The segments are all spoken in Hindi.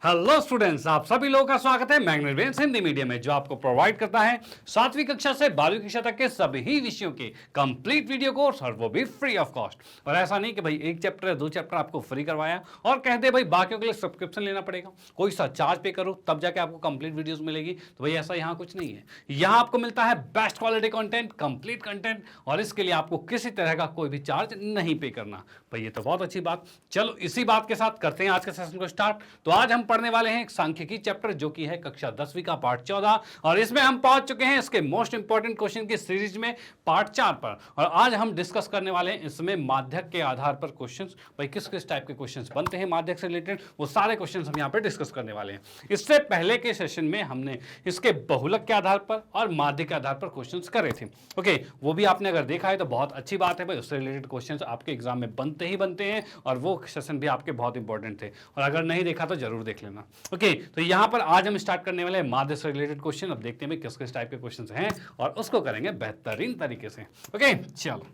हेलो स्टूडेंट्स, आप सभी लोगों का स्वागत है मैग्नेट हिंदी मीडियम में, जो आपको प्रोवाइड करता है 7वीं कक्षा से 12वीं कक्षा तक के सभी विषयों के कंप्लीट वीडियो कोर्स, और वो भी फ्री ऑफ कॉस्ट। और ऐसा नहीं कि भाई एक चैप्टर या दो चैप्टर आपको फ्री करवाया और कह दे भाई बाकियों के लिए सब्सक्रिप्शन लेना पड़ेगा, कोई सा चार्ज पे करो तब जाके आपको कंप्लीट वीडियोस मिलेगी। तो भाई ऐसा यहाँ कुछ नहीं है। यहाँ आपको मिलता है best quality content, complete content, और इसके लिए आपको किसी तरह का कोई भी चार्ज नहीं पे करना। भाई ये तो बहुत अच्छी बात। चलो इसी बात के साथ करते हैं आज के सेशन को स्टार्ट। तो आज हम पढ़ने वाले हैं एक सांख्यिकी चैप्टर, जो कि है कक्षा 10वीं का पार्ट 14, और इसमें हम पहुंच चुके हैं इसके मोस्ट इंपॉर्टेंट क्वेश्चन की सीरीज में पार्ट 4 पर। और आज हम डिस्कस करने वाले हैं इसमें माध्यक के आधार पर क्वेश्चंस। भाई किस किस टाइप के क्वेश्चंस बनते हैं माध्यक से रिलेटेड, वो सारे क्वेश्चंस हम यहाँ पे डिस्कस करने वाले हैं। इससे पहले के सेशन में हमने इसके बहुलक के आधार पर और माध्यक के आधार पर क्वेश्चंस करे थे। ओके, वो भी आपने अगर देखा है तो बहुत अच्छी बात है भाई, उससे रिलेटेड क्वेश्चंस आपके एग्जाम में बनते ही बनते हैं, और वो सेशन भी आपके बहुत इंपॉर्टेंट थे, और अगर नहीं देखा तो जरूर देख लेना। ओके, तो यहाँ पर आज हम स्टार्ट करने वाले हैं माध्य से रिलेटेड क्वेश्चन। अब देखते हैं किस किस टाइप के क्वेश्चन हैं, और उसको करेंगे बेहतरीन तरीके से। ओके चलो,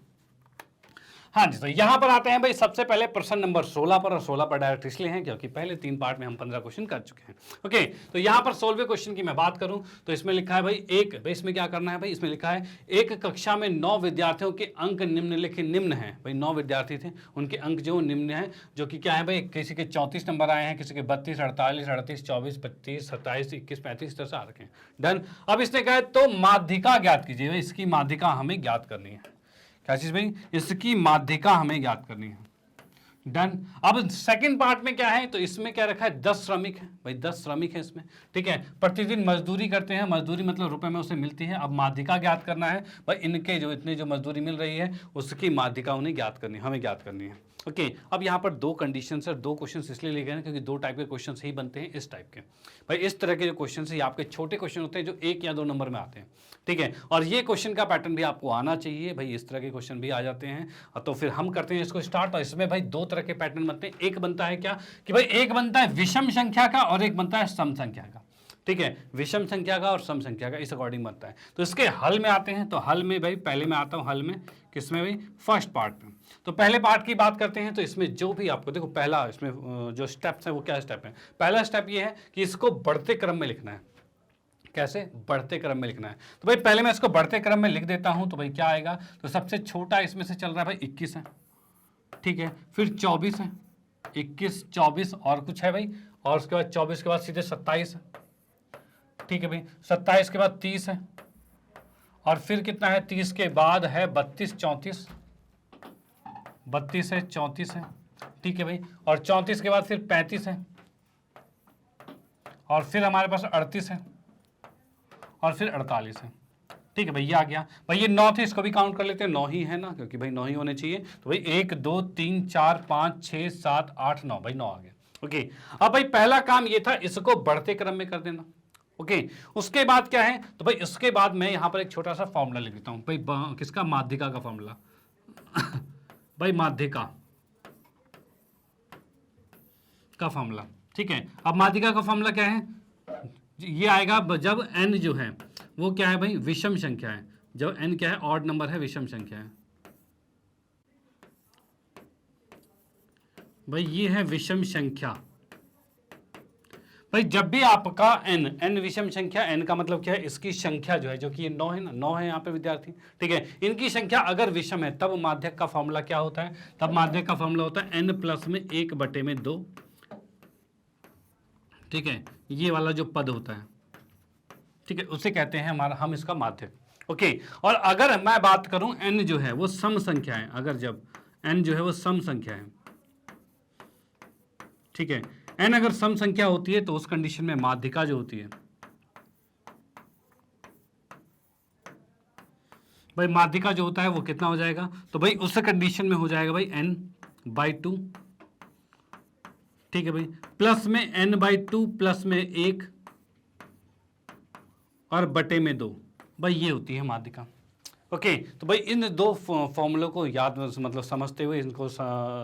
हाँ जी, तो यहां पर आते हैं भाई सबसे पहले प्रश्न नंबर 16 पर, और 16 पर डायरेक्ट इसलिए हैं क्योंकि पहले 3 पार्ट में हम 15 क्वेश्चन कर चुके हैं। ओके, तो यहां पर 16वें क्वेश्चन की मैं बात करूं तो इसमें लिखा है भाई इसमें क्या करना है भाई, इसमें लिखा है एक कक्षा में 9 विद्यार्थियों के अंक निम्नलिखित निम्न है। भाई 9 विद्यार्थी थे, उनके अंक जो निम्न है, जो कि क्या है भाई, किसी के 34 नंबर आए हैं, किसी के 32, 48, 38, 24, 25, 27, 21, 35 तरह से आ रखे हैं। डन। अब इसने कहा है तो माध्यिका ज्ञात कीजिए। इसकी माध्यिका हमें ज्ञात करनी है। क्या चीज भाई, इसकी माध्यिका हमें ज्ञात करनी है। डन। अब सेकंड पार्ट में क्या है, तो इसमें क्या रखा है, 10 श्रमिक है भाई, 10 श्रमिक है इसमें। ठीक है, प्रतिदिन मजदूरी करते हैं, मजदूरी मतलब रुपए में उसे मिलती है। अब माध्यिका ज्ञात करना है भाई, इनके जो इतने जो मजदूरी मिल रही है उसकी माध्यिका उन्हें ज्ञात करनी है, हमें ज्ञात करनी है। ओके, अब यहाँ पर 2 कंडीशन है, 2 क्वेश्चन इसलिए लिखे हैं क्योंकि 2 टाइप के क्वेश्चन ही बनते हैं इस टाइप के। भाई इस तरह के जो क्वेश्चन है आपके छोटे क्वेश्चन होते हैं जो 1 या 2 नंबर में आते हैं। ठीक है, और ये क्वेश्चन का पैटर्न भी आपको आना चाहिए भाई, इस तरह के क्वेश्चन भी आ जाते हैं। तो फिर हम करते हैं इसको स्टार्ट। और इसमें भाई 2 तरह के पैटर्न बनते हैं। एक बनता है क्या कि भाई, एक बनता है विषम संख्या का और एक बनता है सम संख्या का। ठीक है, विषम संख्या का और सम संख्या का इस अकॉर्डिंग बनता है। तो इसके हल में आते हैं। तो हल में भाई पहले मैं आता हूं, हल में किसमें भाई, फर्स्ट पार्ट में। तो पहले पार्ट की बात करते हैं। तो इसमें जो भी आपको देखो, पहला इसमें जो स्टेप्स है वो क्या स्टेप है। पहला स्टेप ये है कि इसको बढ़ते क्रम में लिखना है। कैसे, बढ़ते क्रम में लिखना है। तो भाई पहले मैं इसको बढ़ते क्रम में लिख देता हूं। तो भाई क्या आएगा, तो सबसे छोटा इसमें से चल रहा है भाई 21 है। ठीक है, फिर 24 है, 21, 24 और कुछ है भाई, और उसके बाद 24 के बाद सीधे 27 है। ठीक है भाई, 27 के बाद 30 है, और फिर कितना है, 30 के बाद है 32, 34, 32 है, 34 है। ठीक है भाई, और 34 के बाद फिर 35 है, और फिर हमारे पास 38 है, और फिर 48 है। ठीक है भाई, ये आ गया भाई। ये 9 थे, इसको भी काउंट कर लेते हैं, 9 ही है ना, क्योंकि भाई 9 ही होने चाहिए। तो भाई 1 2 3 4 5 6 7 8 9, भाई 9 आ गया। ओके, अब भाई पहला काम ये था, इसको बढ़ते क्रम में कर देना। ओके, उसके बाद क्या है, तो भाई उसके बाद मैं यहां पर एक छोटा सा फॉर्मूला लिख देता हूं भाई, किसका, माध्यिका का फॉर्मूला भाई माध्यिका का फॉर्मूला। ठीक है, अब माध्यिका का फॉर्मूला क्या है, ये आएगा जब n जो है वो क्या है भाई, विषम संख्या है। जब n क्या है, ऑड नंबर है, विषम संख्या है भाई, ये है विषम संख्या। भाई जब भी आपका n विषम संख्या, n का मतलब क्या है, इसकी संख्या जो है, जो कि ये 9 है ना, 9 है यहाँ पे विद्यार्थी। ठीक है, इनकी संख्या अगर विषम है तब माध्यक का फॉर्मूला क्या होता है, तब माध्यक का फॉर्मूला होता है n प्लस में 1/2। ठीक है, ये वाला जो पद होता है, ठीक है, उसे कहते हैं हमारा, हम इसका माध्यक। ओके, और अगर मैं बात करूं n जो है वो सम संख्या है, अगर जब n जो है वो सम संख्या है, ठीक है, n अगर सम संख्या होती है तो उस कंडीशन में माध्यिका जो होती है भाई, माध्यिका जो होता है वो कितना हो जाएगा, तो भाई उस कंडीशन में हो जाएगा भाई n/2। ठीक है भाई, प्लस में n/2 प्लस में 1 और बटे में 2, भाई ये होती है माध्यिका। ओके, तो भाई इन 2 फॉर्मूलों को याद मतलब समझते हुए, इनको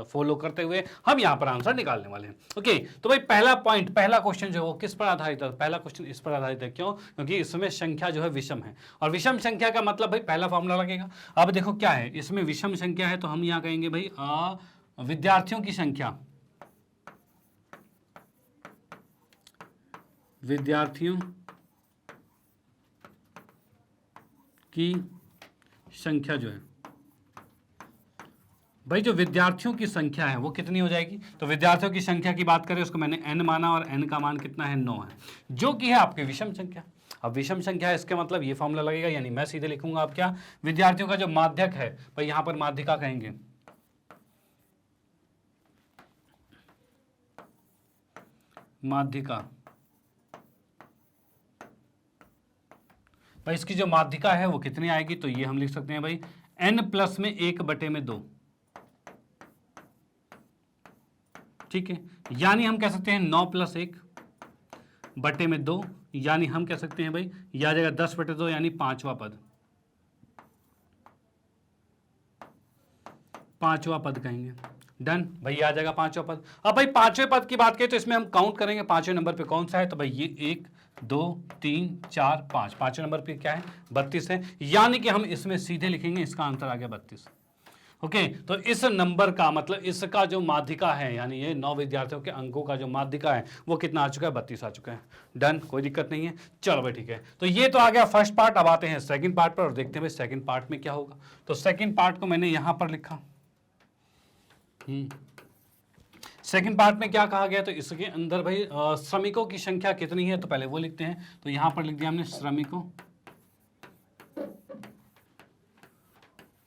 फॉलो करते हुए हम यहाँ पर आंसर निकालने वाले हैं। ओके, तो भाई पहला पॉइंट, पहला क्वेश्चन जो है वो किस पर आधारित है, पहला क्वेश्चन इस पर आधारित है। क्यों, क्योंकि इसमें संख्या जो है विषम है, और विषम संख्या का मतलब भाई पहला फॉर्मूला लगेगा। अब देखो क्या है, इसमें विषम संख्या है तो हम यहाँ कहेंगे भाई विद्यार्थियों की संख्या विद्यार्थियों की संख्या जो है भाई, जो विद्यार्थियों की संख्या है वो कितनी हो जाएगी? तो विद्यार्थियों की संख्या की बात करें, उसको मैंने n माना और n का मान कितना है? 9 है, जो कि है आपकी विषम संख्या। अब विषम संख्या है, इसके मतलब ये फॉर्मूला लगेगा, यानी मैं सीधे लिखूंगा आप क्या, विद्यार्थियों का जो माध्यक है भाई, यहां पर माध्यिका कहेंगे, माध्यिका भाई, इसकी जो माध्यिका है वो कितनी आएगी? तो ये हम लिख सकते हैं भाई n प्लस में 1/2, ठीक है, यानी हम कह सकते हैं 9 + 1/2, यानी हम कह सकते हैं भाई ये आ जाएगा 10/2, यानी 5वां पद, 5वां पद कहेंगे। डन भाई, ये आ जाएगा 5वां पद। अब भाई 5वें पद की बात करें तो इसमें हम काउंट करेंगे 5वें नंबर पे कौन सा है, तो भाई ये 1 2 3 4 5, 5वें नंबर पे क्या है? 32 है, यानी कि हम इसमें सीधे लिखेंगे, इसका आंसर आ गया 32। ओके, तो इस नंबर का मतलब इसका जो माध्यिका है, यानी ये 9 विद्यार्थियों के अंकों का जो माध्यिका है वो कितना आ चुका है? 32 आ चुका है। डन, कोई दिक्कत नहीं है। चलो भाई ठीक है, तो ये तो आ गया फर्स्ट पार्ट। अब आते हैं सेकंड पार्ट पर और देखते हैं भाई सेकंड पार्ट में क्या होगा। तो सेकंड पार्ट को मैंने यहां पर लिखा, सेकंड पार्ट में क्या कहा गया, तो इसके अंदर भाई श्रमिकों की संख्या कितनी है, तो पहले वो लिखते हैं। तो यहां पर लिख दिया हमने श्रमिकों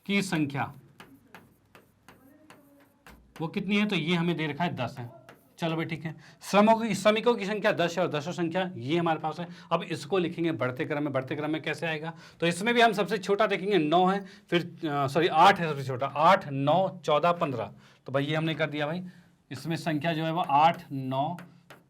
की संख्या वो कितनी है, तो ये हमें दे रखा है 10 है। चलो भाई ठीक है, श्रमिकों की संख्या 10 है और 10 संख्या ये हमारे पास है। अब इसको लिखेंगे बढ़ते क्रम में। बढ़ते क्रम में कैसे आएगा, तो इसमें भी हम सबसे छोटा देखेंगे 9 है, फिर 8 है सबसे छोटा, 8 9 14 15। तो भाई ये हमने कर दिया भाई, इसमें संख्या जो है वो 8 9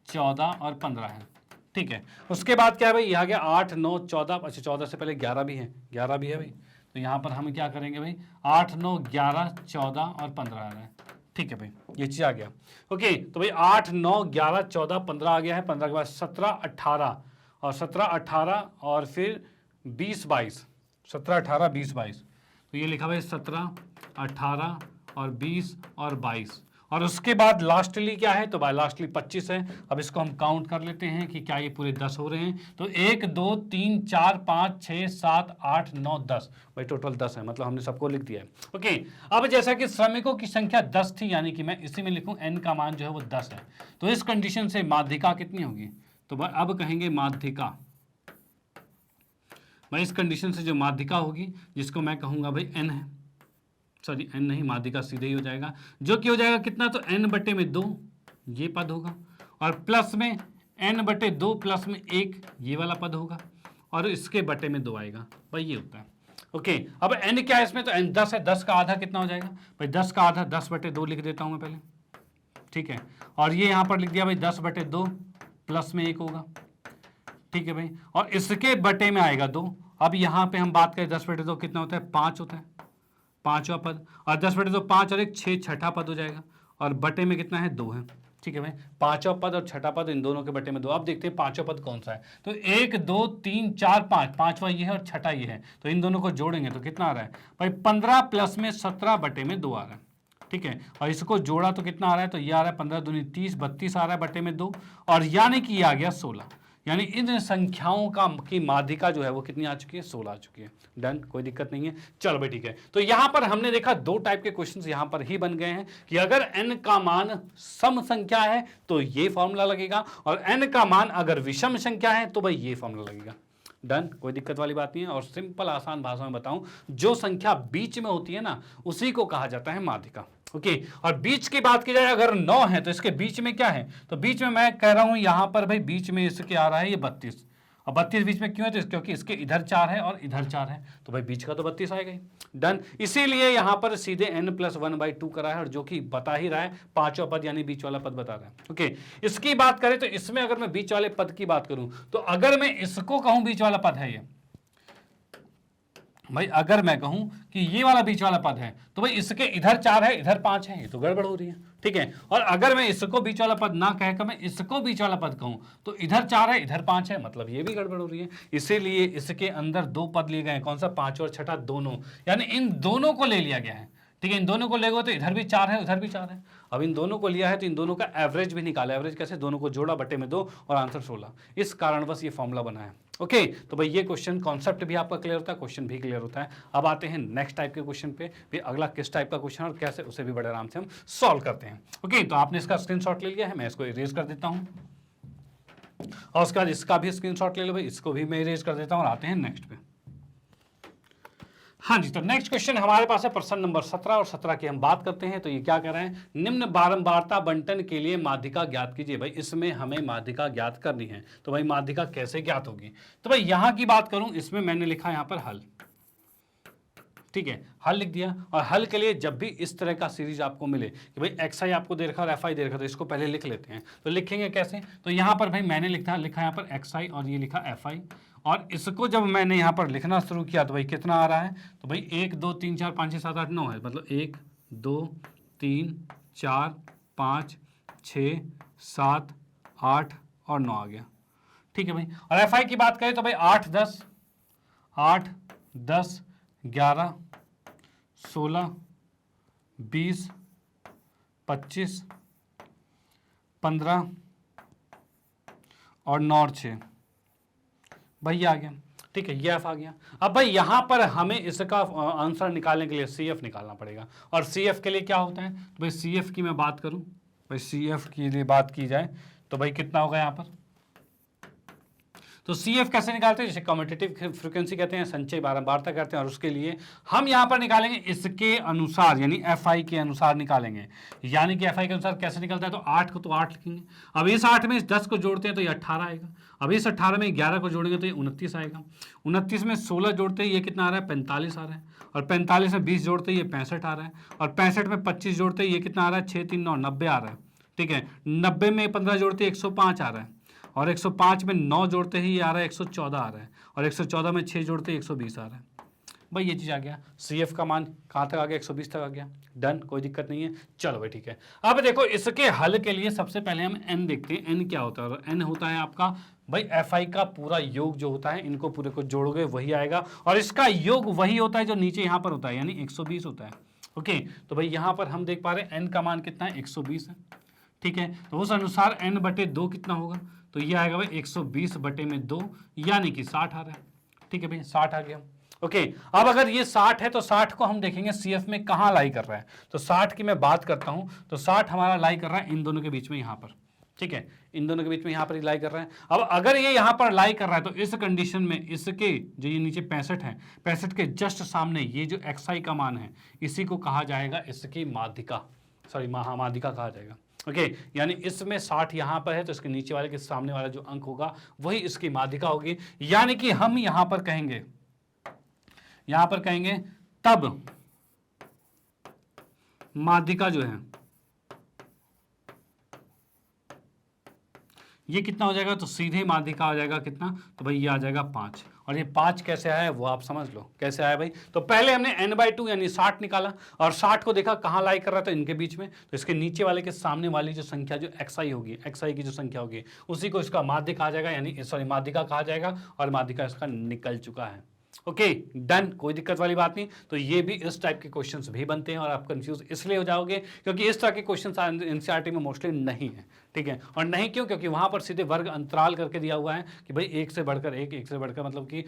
14 और 15 है, ठीक है। उसके बाद क्या है भाई, यहाँ गया 8 9 14, अच्छा 14 से पहले 11 भी है, 11 भी है भाई। तो यहाँ पर हम क्या करेंगे भाई, 8 9 11 14 और 15 आ रहा है, ठीक है भाई, ये चीज आ गया। ओके, तो भाई 8 9 11 14 15 आ गया है। 15 के बाद 17 18 और 17 18 और फिर 20 22, 17 18 20 22। तो ये लिखा भाई 17 18 और 20 और 22। और उसके बाद लास्टली क्या है, तो भाई लास्टली 25 है। अब इसको हम काउंट कर लेते हैं कि क्या ये पूरे 10 हो रहे हैं। तो 1 2 3 4 5 6 7 8 9 10, भाई टोटल 10 है, मतलब हमने सबको लिख दिया है। ओके, अब जैसा कि श्रमिकों की संख्या 10 थी, यानी कि मैं इसी में लिखूं n का मान जो है वो 10 है। तो इस कंडीशन से माध्यिका कितनी होगी, तो भाई अब कहेंगे माध्यिका, भाई इस कंडीशन से जो माध्यिका होगी, जिसको मैं कहूंगा भाई n है, सॉरी n नहीं, माध्यिका सीधे ही हो जाएगा, जो कि हो जाएगा कितना, तो n/2 ये पद होगा, और प्लस में n/2 प्लस में 1 ये वाला पद होगा, और इसके बटे में 2 आएगा, भाई ये होता है। ओके, अब n क्या है इसमें, तो n 10 है, 10 का आधा कितना हो जाएगा भाई, 10 का आधा 10/2 लिख देता हूं मैं पहले, ठीक है। और ये यहां पर लिख दिया भाई 10/2 प्लस में 1 होगा, ठीक है भाई, और इसके बटे में आएगा 2। अब यहां पे हम बात करें 10/2 कितना होता है, 5 होता है, 5वां पद, और 10/2 5 और 1 6, छठा पद हो जाएगा, और बटे में कितना है, 2 है, ठीक है भाई। 5वां पद और छठा पद इन दोनों के बटे में 2। अब देखते हैं 5वां पद कौन सा है, तो 1 2 3 4 5, 5वां ये है और छठा ये है, तो इन दोनों को जोड़ेंगे तो कितना आ रहा है भाई, 15 प्लस में 17 बटे में 2 आ रहा है, ठीक है। और इसको जोड़ा तो कितना आ रहा है, तो ये आ रहा है 15 दूनी 30, 32 आ रहा है बटे में 2, और यानी कि ये आ गया 16। यानी इन संख्याओं की माध्यिका जो है वो कितनी आ चुकी है, 16 आ चुकी है। डन, कोई दिक्कत नहीं है। चलो भाई ठीक है, तो यहां पर हमने देखा 2 टाइप के क्वेश्चंस यहां पर ही बन गए हैं कि अगर n का मान सम संख्या है तो ये फॉर्मूला लगेगा, और n का मान अगर विषम संख्या है तो भाई ये फॉर्मूला लगेगा। डन, कोई दिक्कत वाली बात नहीं है। और सिंपल आसान भाषा में बताऊं, जो संख्या बीच में होती है ना, उसी को कहा जाता है माध्यिका। ओके, और बीच की बात की जाए, अगर 9 है तो इसके बीच में क्या है, तो बीच में मैं कह रहा हूं यहां पर भाई बीच में इसके आ रहा है ये 32, और 32 बीच में क्यों है, तो क्योंकि इसके इधर 4 है और इधर 4 है, तो भाई बीच का तो 32 आएगा ही। डन, इसीलिए यहां पर सीधे n+1/2 करा है, और जो कि बता ही रहा है 5वां पद यानी बीच वाला पद बता रहा है। ओके, इसकी बात करें तो इसमें अगर मैं बीच वाले पद की बात करूं, तो अगर मैं इसको कहूं बीच वाला पद है ये भाई, अगर मैं कहूं कि ये वाला बीच वाला पद है, तो भाई इसके इधर 4 है इधर 5 है, ये तो गड़बड़ हो रही है, ठीक है। और अगर मैं इसको बीच वाला पद ना कहकर मैं इसको बीच वाला पद कहूं, तो इधर 4 है इधर 5 है, मतलब ये भी गड़बड़ हो रही है। इसीलिए इसके अंदर 2 पद लिए गए हैं, कौन सा, 5 और छठा दोनों, यानी इन दोनों को ले लिया गया है। ठीक है, इन दोनों को लेगो तो इधर भी 4 है उधर भी 4 है। अब इन दोनों को लिया है तो इन दोनों का एवरेज भी निकाला। एवरेज कैसे? दोनों को जोड़ा बटे में 2 और आंसर 16। इस कारणवश ये फॉर्मूला बना है। ओके, तो भाई ये क्वेश्चन कॉन्सेप्ट भी आपका क्लियर होता है, क्वेश्चन भी क्लियर होता है। अब आते हैं नेक्स्ट टाइप के क्वेश्चन पे, भी अगला किस टाइप का क्वेश्चन और कैसे उसे भी बड़े आराम से हम सॉल्व करते हैं। ओके, तो आपने इसका स्क्रीनशॉट ले लिया है, मैं इसको इरेज कर देता हूं और उसके बाद इसका भी स्क्रीनशॉट ले लो भाई, इसको भी मैं इरेज कर देता हूं और आते हैं नेक्स्ट पे। हाँ जी, तो नेक्स्ट क्वेश्चन हमारे पास है प्रश्न नंबर 17 और 17 की हम बात करते हैं। तो ये क्या कह रहे हैं? निम्न बारंबारता बंटन के लिए माध्यिका ज्ञात कीजिए। भाई इसमें हमें माध्यिका ज्ञात करनी है, तो भाई माध्यिका कैसे ज्ञात होगी? तो भाई यहां की बात करूं, इसमें मैंने लिखा यहां पर हल। ठीक है, हल लिख दिया। और हल के लिए जब भी इस तरह का सीरीज आपको मिले कि भाई एक्स आई आपको दे रखा और एफ आई दे रखा, तो इसको पहले लिख लेते हैं। तो लिखेंगे कैसे? तो यहां पर भाई मैंने लिखा यहाँ पर एक्स आई और ये लिखा एफ आई, और इसको जब मैंने यहाँ पर लिखना शुरू किया तो भाई कितना आ रहा है? तो भाई 1 2 3 4 5 6 7 8 9 है, मतलब 1 2 3 4 5 6 7 8 और 9 आ गया। ठीक है भाई, और एफ आई की बात करें तो भाई 8 10 11 16 20 25 15 और 9 और 6 भाई आ गया। ठीक है, ये एफ आ गया। अब भाई यहां पर हमें इसका आंसर निकालने के लिए सी एफ निकालना पड़ेगा, और सी एफ के लिए क्या होता है? तो भाई सी एफ की मैं बात करूं, भाई सी एफ की लिए बात की जाए तो भाई कितना होगा यहां पर? तो सी एफ कैसे निकालते हैं? जैसे कम्यूटेटिव फ्रीक्वेंसी कहते हैं, संचय बारंबारता करते हैं, और उसके लिए हम यहां पर निकालेंगे इसके अनुसार, यानी एफ आई के अनुसार निकालेंगे। यानी कि एफ आई के अनुसार कैसे निकलता है? तो 8 को तो 8 लिखेंगे। अब इस 8 में इस 10 को जोड़ते हैं तो ये 18 आएगा। अब इस 18 में 11 को जोड़ेंगे तो ये 29 आएगा। 29 में 16 जोड़ते ही ये कितना आ रहा है? 45 आ रहा है। और 45 में 20 जोड़ते ही ये 65 आ रहा है। और 65 में 25 जोड़ते ही ये कितना आ रहा है? 6 3 9 90 आ रहा है। ठीक है, 90 में 15 जोड़ते 105 आ रहा है। और 105 में 9 जोड़ते ही ये आ रहा है 114 आ रहा है। और 114 में 6 जोड़ते 120 आ रहा है। भाई ये चीज़ आ गया। सी एफ का मान कहाँ तक आ गया? 120 तक आ गया। डन, कोई दिक्कत नहीं है। चलो भाई ठीक है। अब देखो इसके हल के लिए सबसे पहले हम एन देखते हैं। एन क्या होता है? एन होता है आपका भाई एफ आई का पूरा योग जो होता है, इनको पूरे को जोड़ोगे वही आएगा, और इसका योग वही होता है जो नीचे यहाँ पर होता है, यानी 120 होता है। ओके, तो भाई यहाँ पर हम देख पा रहे हैं एन का मान कितना है? 120 है। ठीक है, तो उस अनुसार एन बटे 2 कितना होगा? तो ये आएगा भाई 120 बटे में 2, यानी कि 60 आ रहा है। ठीक है भाई, 60 आ गया। ओके, अब अगर ये 60 है तो 60 को हम देखेंगे सी एफ में कहाँ लाई कर रहा है। तो 60 की मैं बात करता हूं तो 60 हमारा लाई कर रहा है इन दोनों के बीच में, यहाँ पर। ठीक है, इन दोनों के बीच में यहाँ पर लाई कर रहा है। अब अगर ये यहाँ पर लाई कर रहा है तो इस कंडीशन में इसके जो ये नीचे 65 है, 65 के जस्ट सामने ये जो एक्स आई का मान है, इसी को कहा जाएगा इसकी माध्यिका, सॉरी महामाध्यिका कहा जाएगा। ओके, यानी इसमें 60 यहां पर है तो इसके नीचे वाले के सामने वाला जो अंक होगा वही इसकी माध्यिका होगी। यानी कि हम यहां पर कहेंगे तब माध्यिका जो है ये कितना हो जाएगा? तो सीधे माध्यिका आ जाएगा कितना? तो भाई ये आ जाएगा 5। और ये 5 कैसे आया है वो आप समझ लो कैसे आया भाई। तो पहले हमने n/2 यानी 60 निकाला, और 60 को देखा कहाँ लाई कर रहा था? इनके बीच में। तो इसके नीचे वाले के सामने वाली जो संख्या जो xi होगी, xi की जो संख्या होगी, उसी को इसका माध्यिक कहा जाएगा, यानी सॉरी माध्यिका कहा जाएगा, और माध्यिका इसका निकल चुका है। ओके, डन, कोई दिक्कत वाली बात नहीं। तो ये भी इस टाइप के क्वेश्चंस भी बनते हैं, और आप कंफ्यूज इसलिए हो जाओगे क्योंकि इस तरह के क्वेश्चंस एनसीईआरटी में मोस्टली नहीं है। ठीक है, और नहीं क्यों? क्योंकि वहां पर सीधे वर्ग अंतराल करके दिया हुआ है कि भाई 1 से बढ़कर 1, 1 से बढ़कर मतलब कि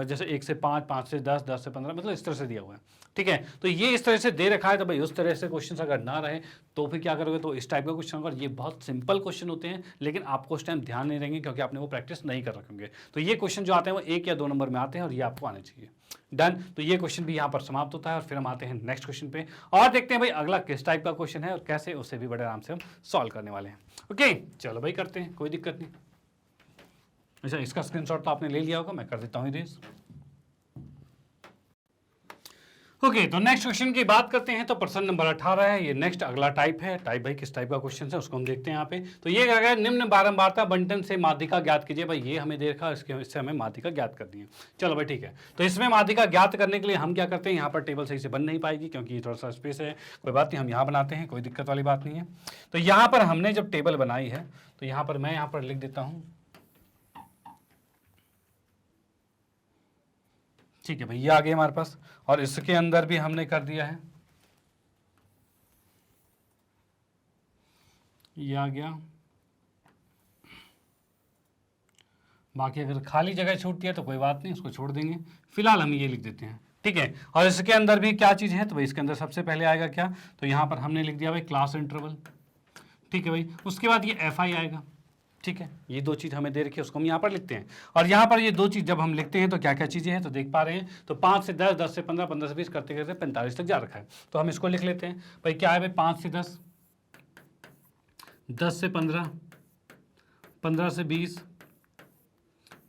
जैसे 1 से 5, 5 से 10, 10 से 15, मतलब इस तरह से दिया हुआ है। ठीक है, तो ये इस तरह से दे रखा है। तो भाई उस तरह से क्वेश्चन अगर ना रहे तो फिर क्या करोगे? तो इस टाइप का क्वेश्चन होगा। ये बहुत सिंपल क्वेश्चन होते हैं, लेकिन आपको उस टाइम ध्यान नहीं रहेंगे क्योंकि आपने वो प्रैक्टिस नहीं कर रखेंगे। तो ये क्वेश्चन जो आते हैं वो 1 या 2 नंबर में आते हैं, और ये आपको आने चाहिए। डन, तो ये क्वेश्चन भी यहाँ पर समाप्त होता है, और फिर हम आते हैं नेक्स्ट क्वेश्चन पे और देखते हैं भाई अगला किस टाइप का क्वेश्चन है और कैसे उसे भी बड़े आराम से हम सॉल्व करने वाले हैं। ओके, चलो भाई करते हैं, कोई दिक्कत नहीं। अच्छा, इसका स्क्रीनशॉट तो आपने ले लिया होगा, मैं कर देता हूँ इरेज। ओके, तो नेक्स्ट क्वेश्चन की बात करते हैं। तो प्रश्न नंबर 18 है, ये नेक्स्ट अगला टाइप है। टाइप भाई किस टाइप का क्वेश्चन है उसको हम देखते हैं यहाँ पे। तो ये क्या है? निम्न बारंबारता बंटन से माध्यिका ज्ञात कीजिए। भाई ये हमें देखा, इससे हमें माध्यिका ज्ञात करनी है। चलो भाई ठीक है, तो इसमें माध्यिका ज्ञात करने के लिए हम क्या करते हैं? यहाँ पर टेबल सही से बन नहीं पाएगी क्योंकि थोड़ा सा स्पेस है, कोई बात नहीं, हम यहाँ बनाते हैं, कोई दिक्कत वाली बात नहीं है। तो यहाँ पर हमने जब टेबल बनाई है तो यहाँ पर मैं यहाँ पर लिख देता हूँ। ठीक है भाई, ये आ गया हमारे पास, और इसके अंदर भी हमने कर दिया है ये आ गया। बाकी अगर खाली जगह छूटती है तो कोई बात नहीं, उसको छोड़ देंगे, फिलहाल हम ये लिख देते हैं, ठीक है। और इसके अंदर भी क्या चीज़ है, तो भाई इसके अंदर सबसे पहले आएगा क्या, तो यहाँ पर हमने लिख दिया भाई क्लास इंटरवल, ठीक है भाई। उसके बाद ये एफ आई आएगा, ठीक है। ये दो चीज़ हमें दे रखी है, उसको हम यहाँ पर लिखते हैं। और यहाँ पर ये दो चीज़ जब हम लिखते हैं तो क्या क्या चीज़ें हैं, तो देख पा रहे हैं, तो 5 से 10, 10 से 15, 15 से 20 करते करते 45 तक जा रखा है। तो हम इसको लिख लेते हैं भाई, क्या है भाई, 5 से 10, 10 से 15, 15 से 20,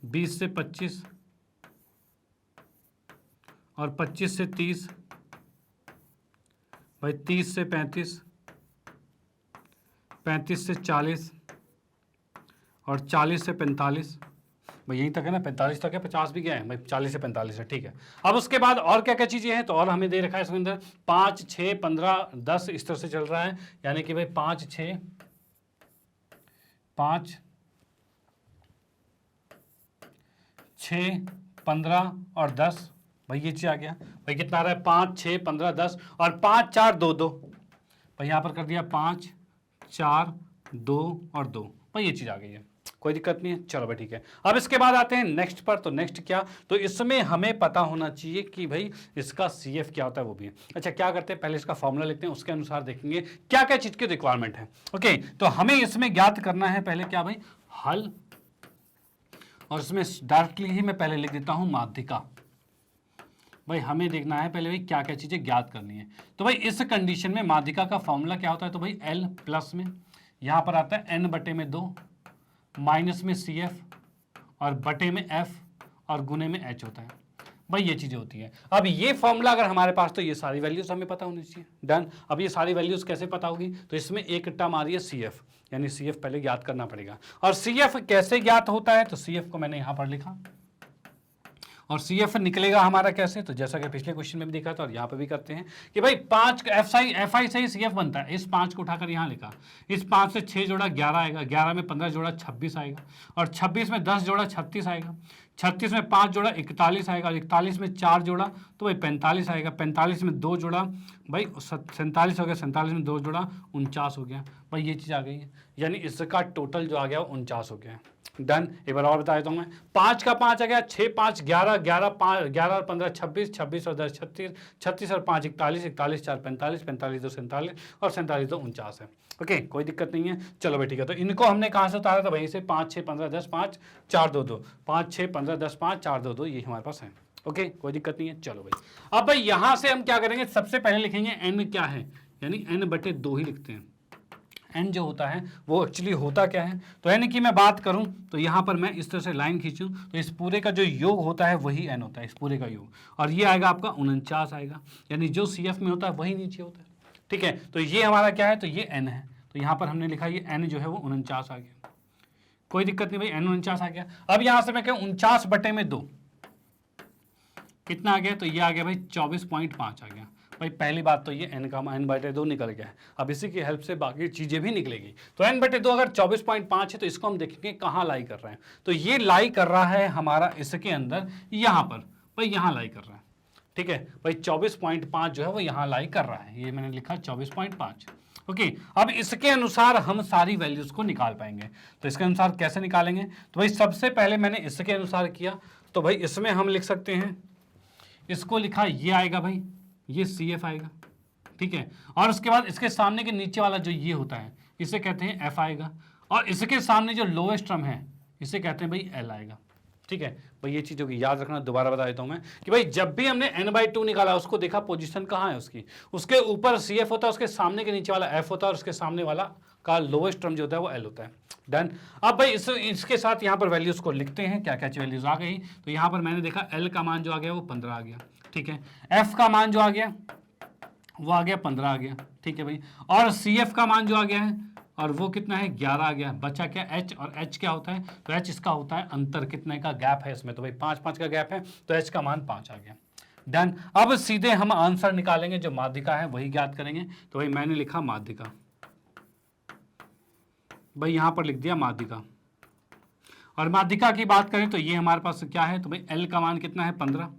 20 से 25 और 25 से 30, भाई 30 से 35, 35 से 40 और 40 से 45, भाई यहीं तक है ना, 45 तक है, 50 भी गया है भाई, 40 से 45 है, ठीक है। अब उसके बाद और क्या क्या चीज़ें हैं, तो और हमें दे रखा है इसके अंदर 5, 6, 15, 10 इस तरह से चल रहा है, यानी कि भाई 5, 6, 15 और 10, भाई ये चीज़ आ गया। भाई कितना आ रहा है, 5, 6, 15, 10 और 5, 4, 2, 2, भाई यहाँ पर कर दिया 5, 4, 2 और 2, भाई ये चीज़ आ गई है, कोई दिक्कत नहीं है। चलो भाई ठीक है। अब इसके बाद आते हैं नेक्स्ट पर। तो नेक्स्ट क्या, तो इसमें हमें पता होना चाहिए कि भाई इसका CF क्या होता है, वो भी है। अच्छा क्या करते हैं, पहले इसका फॉर्मूला लिखते हैं, उसके अनुसार देखेंगे क्या क्या चीज़ की रिक्वायरमेंट है। ओके, तो हमें इसमें ज्ञात करना है पहले क्या भाई, हल, और इसमें डायरेक्टली ही मैं पहले लिख देता हूँ माध्यिका। भाई हमें देखना है पहले भाई क्या क्या चीज़ें ज्ञात करनी है। तो भाई इस कंडीशन में माध्यिका का फॉर्मूला क्या होता है, तो भाई L प्लस में यहाँ पर आता है N/2 माइनस में CF और बटे में F और गुने में H होता है। भाई ये चीज़ें होती है। अब ये फॉर्मूला अगर हमारे पास, तो ये सारी वैल्यूज हमें पता होनी चाहिए। डन। अब ये सारी वैल्यूज कैसे पता होगी, तो इसमें एक टर्म आ रही है CF, यानी CF पहले ज्ञात करना पड़ेगा। और CF कैसे ज्ञात होता है, तो CF को मैंने यहाँ पर लिखा, और CF निकलेगा हमारा कैसे, तो जैसा कि पिछले क्वेश्चन में भी देखा था और यहाँ पे भी करते हैं कि भाई 5 FI से ही CF बनता है। इस 5 को उठाकर यहाँ लिखा, इस 5 से 6 जोड़ा 11 आएगा, 11 में 15 जोड़ा 26 आएगा, और 26 में 10 जोड़ा 36 आएगा, 36 में 5 जोड़ा 41 आएगा, और 41 में 4 जोड़ा तो भाई 45 आएगा, 45 में 2 जोड़ा भाई 47 हो गया, 47 में 2 जोड़ा 49 हो गया। भाई ये चीज़ आ गई है, यानी इसका टोटल जो आ गया वो 49 हो गया। डन। एक बार और बता देता हूँ मैं, 5 का 5 आ गया, 6, 5, 11, 11, 5, 11 और 15 26, 26 और 10 36, 36 और 5 41, 41, 4 45, 45 2 47 और 47 2 49 है। ओके, कोई दिक्कत नहीं है। चलो भाई ठीक है। तो इनको हमने कहाँ से उतारा था, वहीं से 5, 6, 15, 10, 5, 4, 2, 2, 5, 6, 15, 10, 5, 4, 2, 2, ये हमारे पास है। ओके, कोई दिक्कत नहीं है। चलो भाई, अब भाई यहाँ से हम क्या करेंगे, सबसे पहले लिखेंगे n क्या है, यानी N/2 ही लिखते हैं। n जो होता है वो एक्चुअली होता क्या है, तो n की मैं बात करूं तो यहाँ पर मैं इस तरह से लाइन खींचूं तो इस पूरे का जो योग होता है वही n होता है, इस पूरे का योग, और ये आएगा आपका 49 आएगा, यानी जो CF में होता है वही नीचे होता है। ठीक है, तो ये हमारा क्या है, तो ये n है, तो यहाँ पर हमने लिखा ये n जो है वो 49 आ गया। कोई दिक्कत नहीं भाई, n 49 आ गया। अब यहाँ से मैं कहूँ 49/2 कितना आ गया, तो ये आ गया भाई 24.5 आ गया। भाई पहली बात तो ये n/2 निकल गया है। अब इसी की हेल्प से बाकी चीज़ें भी निकलेगी। तो n/2 अगर 24.5 है तो इसको हम देखेंगे कहाँ लाई कर रहे हैं, तो ये लाई कर रहा है हमारा इसके अंदर, यहाँ पर भाई यहाँ लाई कर रहा है। ठीक है भाई, 24.5 जो है वो यहाँ लाई कर रहा है, ये मैंने लिखा 24.5। ओके, अब इसके अनुसार हम सारी वैल्यूज को निकाल पाएंगे। तो इसके अनुसार कैसे निकालेंगे, तो भाई सबसे पहले मैंने इसके अनुसार किया, तो भाई इसमें हम लिख सकते हैं, इसको लिखा, ये आएगा भाई, ये CF आएगा। ठीक है, और उसके बाद इसके सामने के नीचे वाला जो ये होता है इसे कहते हैं F आएगा, और इसके सामने जो लोएस्ट टर्म है इसे कहते हैं भाई L आएगा। ठीक है भाई, ये चीज़ों की याद रखना। दोबारा बता देता हूँ मैं कि भाई जब भी हमने n/2 निकाला, उसको देखा पोजीशन कहाँ है उसकी, उसके ऊपर CF होता है, उसके सामने के नीचे वाला F होता है, और उसके सामने वाला का लोएस्ट टर्म जो होता है वो L होता है। डन। अब भाई इसके साथ यहाँ पर वैल्यूज को लिखते हैं, क्या क्या वैल्यूज आ गई। तो यहाँ पर मैंने देखा L का मान जो आ गया वो 15 आ गया। ठीक है, F का मान जो आ गया वो आ गया 15 आ गया। ठीक है भाई, और CF का मान जो आ गया है, और वो कितना है 11 आ गया। बचा क्या H, और H क्या होता है, तो H इसका होता है अंतर, कितने का गैप है इसमें, तो भाई 5 का गैप है, तो H का मान 5 आ गया। डन। अब सीधे हम आंसर निकालेंगे, जो माध्यिका है वही ज्ञात करेंगे। तो भाई मैंने लिखा माध्यिका, भाई यहाँ पर लिख दिया माध्यिका। और माध्यिका की बात करें तो ये हमारे पास क्या है, तो भाई L का मान कितना है 15।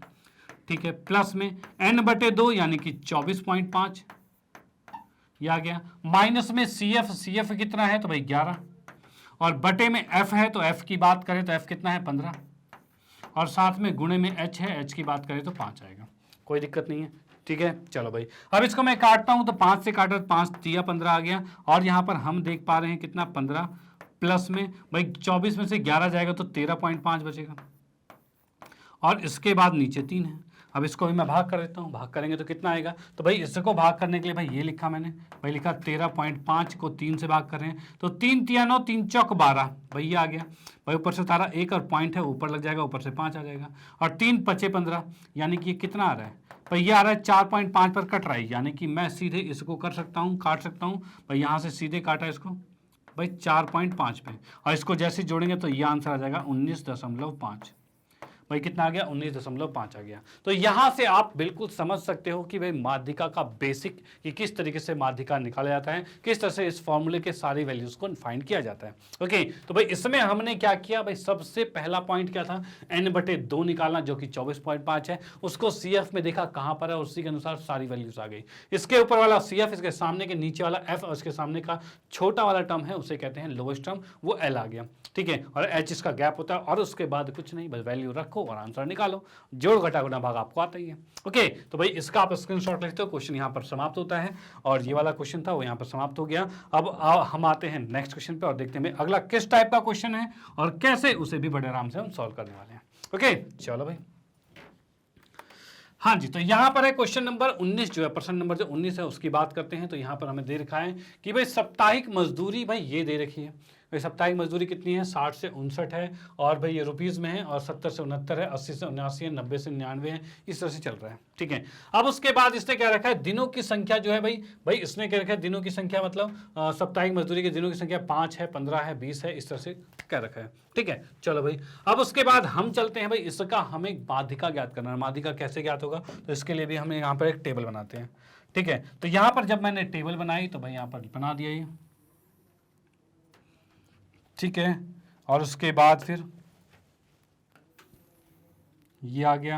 ठीक है, प्लस में n/2 यानी कि 24.5, ये आ गया, माइनस में CF कितना है तो भाई 11, और बटे में F है तो F की बात करें तो F कितना है 15, और साथ में गुणे में H है, H की बात करें तो 5 आएगा, कोई दिक्कत नहीं है। ठीक है, चलो भाई अब इसको मैं काटता हूं तो 5 से काटा, 5 तिया 15 आ गया, और यहां पर हम देख पा रहे हैं कितना 15 प्लस में भाई 24 में से 11 जाएगा तो 13.5 बचेगा, और इसके बाद नीचे 3 है। अब इसको भी मैं भाग कर देता हूँ, भाग करेंगे तो कितना आएगा, तो भाई इसको भाग करने के लिए भाई ये लिखा मैंने, भाई लिखा 13.5 को 3 से भाग कर रहे हैं तो 3 तिया 9, 3 चौक 12, भाई ये आ गया, भाई ऊपर से तारा 1 और पॉइंट है ऊपर लग जाएगा, ऊपर से 5 आ जाएगा, और 3 पचे 15, यानी कि ये कितना आ रहा है भाई, ये आ रहा है 4.5 पर कट रहा है, यानी कि मैं सीधे इसको कर सकता हूँ, काट सकता हूँ भाई, यहाँ से सीधे काटा इसको भाई 4.5 पे, और इसको जैसे जोड़ेंगे तो ये आंसर आ जाएगा 19.5, भाई कितना आ गया 19.5 आ गया। तो यहां से आप बिल्कुल समझ सकते हो कि भाई माध्यिका का बेसिक, कि किस तरीके से माध्यिका निकाला जाता है, किस तरह से इस फॉर्मूले के सारी वैल्यूज को फाइंड किया जाता है। ओके, तो भाई इसमें हमने क्या किया भाई, सबसे पहला पॉइंट क्या था, n/2 निकालना जो कि 24.5 है, उसको CF में देखा कहां पर है, उसी के अनुसार सारी वैल्यूज आ गई। इसके ऊपर वाला CF, इसके सामने के नीचे वाला F, और इसके सामने का छोटा वाला टर्म है उसे कहते हैं लोएस्ट टर्म, वो L आ गया। ठीक है, और H इसका गैप होता है, और उसके बाद कुछ नहीं, बस वैल्यू रखो और आंसर निकालो, जोड़ घटा गुना भाग आपको आता ही है। ओके, तो भाई इसका आप स्क्रीनशॉट लेते हो, क्वेश्चन यहां पर समाप्त होता है, और ये वाला क्वेश्चन था वो यहां पर समाप्त हो गया। अब हम आते हैं नेक्स्ट क्वेश्चन पे और देखते हैं अगला किस टाइप का क्वेश्चन है और कैसे उसे भी बड़े आराम से हम सॉल्व करने वाले हैं। ओके, चलो भाई, हाँ जी, तो यहां पर है क्वेश्चन नंबर 19 जो है, प्रश्न नंबर जो 19 है उसकी बात करते हैं। तो यहां पर हमें दे रखा है कि भाई साप्ताहिक मजदूरी, भाई ये दे रखी है, भाई साप्ताहिक मजदूरी कितनी है, 60 से 59 है, और भाई ये रुपीज़ में है, और 70 से 69 है, 80 से 79 है, 90 से 99 है, इस तरह से चल रहा है। ठीक है, अब उसके बाद इसने क्या रखा है, दिनों की संख्या जो है भाई इसने क्या रखा है, दिनों की संख्या मतलब साप्ताहिक मजदूरी के दिनों की संख्या 5 है, 15 है, 20 है, इस तरह से क्या रखा है। ठीक है, चलो भाई अब उसके बाद हम चलते हैं भाई, इसका हमें माध्यिका ज्ञात करना है। माध्यिका कैसे ज्ञात होगा, तो इसके लिए भी हम यहाँ पर एक टेबल बनाते हैं। ठीक है, तो यहाँ पर जब मैंने टेबल बनाई तो भाई यहाँ पर बना दिया ये, ठीक है, और उसके बाद फिर ये आ गया,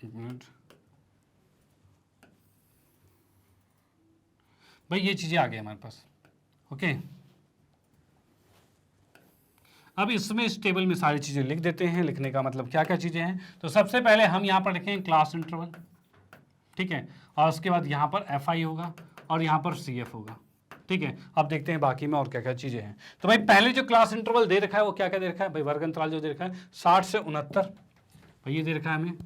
एक मिनट भाई, ये चीजें आ गई हमारे पास। ओके, अब इसमें इस टेबल में सारी चीजें लिख देते हैं। लिखने का मतलब क्या क्या चीजें हैं, तो सबसे पहले हम यहां पर लिखेंगे क्लास इंटरवल, ठीक है, और उसके बाद यहाँ पर FI होगा और यहाँ पर CF होगा। ठीक है, अब देखते हैं बाकी में और क्या क्या चीजें हैं। तो भाई पहले जो क्लास इंटरवल दे रखा है वो क्या क्या दे रखा है भाई, वर्ग अंतराल जो दे रखा है 60 से 69, भाई ये दे रखा है हमें,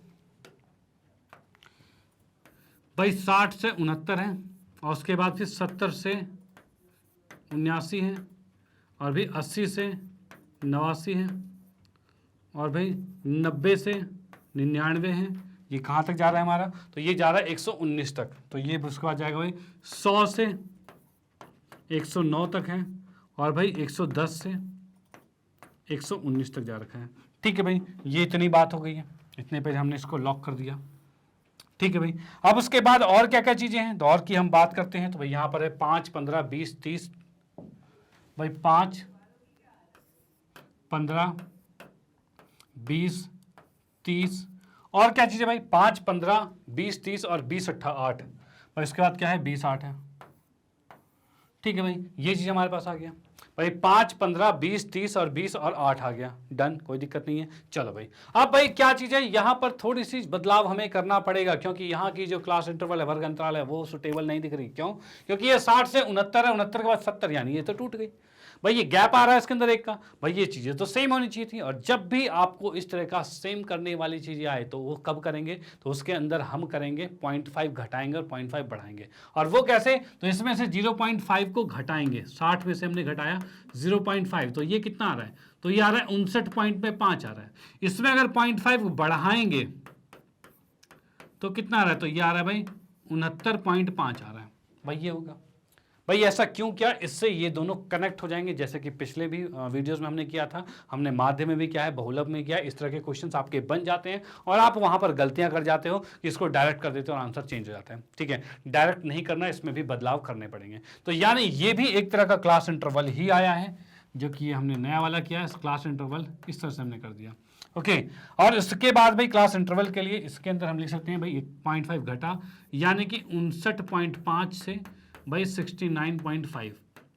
भाई 60 से 69 है, और उसके बाद फिर 70 से 79 है, और भी 80 से 89 है, और भाई 90 से 99 है। ये कहाँ तक जा रहा है हमारा, तो ये जा रहा है 119 तक, तो ये उसके बाद जाएगा भाई 100 से 109 तक है, और भाई 110 से 119 तक जा रखा है। ठीक है भाई, ये इतनी बात हो गई है, इतने पे हमने इसको लॉक कर दिया। ठीक है भाई, अब उसके बाद और क्या क्या चीजें हैं, तो और की हम बात करते हैं। तो भाई यहाँ पर है 5, 15, 20, 30, भाई 5, 15, 20, 30, और क्या चीज़ है भाई 5, 15, 20, 30 और 20, 8, और इसके बाद क्या है 20, 8 है। ठीक है भाई, ये चीज़ हमारे पास आ गया भाई, 5, 15, 20, 30 और 20 और 8 आ गया, डन, कोई दिक्कत नहीं है। चलो भाई, अब भाई क्या चीज़ है, यहाँ पर थोड़ी सी बदलाव हमें करना पड़ेगा, क्योंकि यहाँ की जो क्लास इंटरवल है, वर्ग अंतराल है, वो सुटेबल नहीं दिख रही। क्यों, क्योंकि ये 60 से 69 है, 69 के बाद 70, यानी ये तो टूट गई भाई, ये गैप आ रहा है इसके अंदर एक का, भाई ये चीज़ें तो सेम होनी चाहिए थी। और जब भी आपको इस तरह का सेम करने वाली चीज़ें आए तो वो कब करेंगे, तो उसके अंदर हम करेंगे 0.5 घटाएंगे और 0.5 बढ़ाएंगे। और वो कैसे, तो इसमें से 0.5 को घटाएंगे, 60 में से हमने घटाया 0.5, तो ये कितना आ रहा है, तो ये आ रहा है 59.5 आ रहा है। इसमें अगर 0.5 बढ़ाएंगे तो कितना आ रहा है, तो ये आ रहा है भाई 69.5 आ रहा है, भाई ये होगा। भाई ऐसा क्यों किया, इससे ये दोनों कनेक्ट हो जाएंगे, जैसे कि पिछले भी वीडियोस में हमने किया था, हमने माध्य में भी किया है, बहुलक में किया है। इस तरह के क्वेश्चंस आपके बन जाते हैं और आप वहां पर गलतियां कर जाते हो कि इसको डायरेक्ट कर देते हो और आंसर चेंज हो जाता है। ठीक है, डायरेक्ट नहीं करना, इसमें भी बदलाव करने पड़ेंगे। तो यानी ये भी एक तरह का क्लास इंटरवल ही आया है, जो कि हमने नया वाला किया है, क्लास इंटरवल इस तरह से हमने कर दिया। ओके और इसके बाद भाई क्लास इंटरवल के लिए इसके अंदर हम लिख सकते हैं भाई 0.5 घटा, यानी कि 59.5 से भाई 69.5,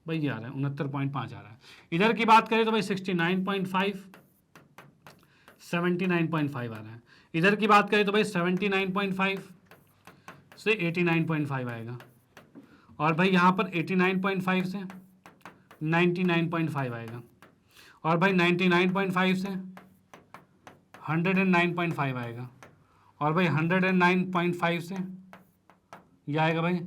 भाई ये आ रहा है 69.5 आ रहा है। इधर की बात करें तो भाई 69.5 79.5 आ रहा है। इधर की बात करें तो भाई 79.5 से 89.5 आएगा, और भाई यहाँ पर 89.5 से 99.5 आएगा, और भाई 99.5 से 109.5 आएगा, और भाई 109.5 से यह आएगा भाई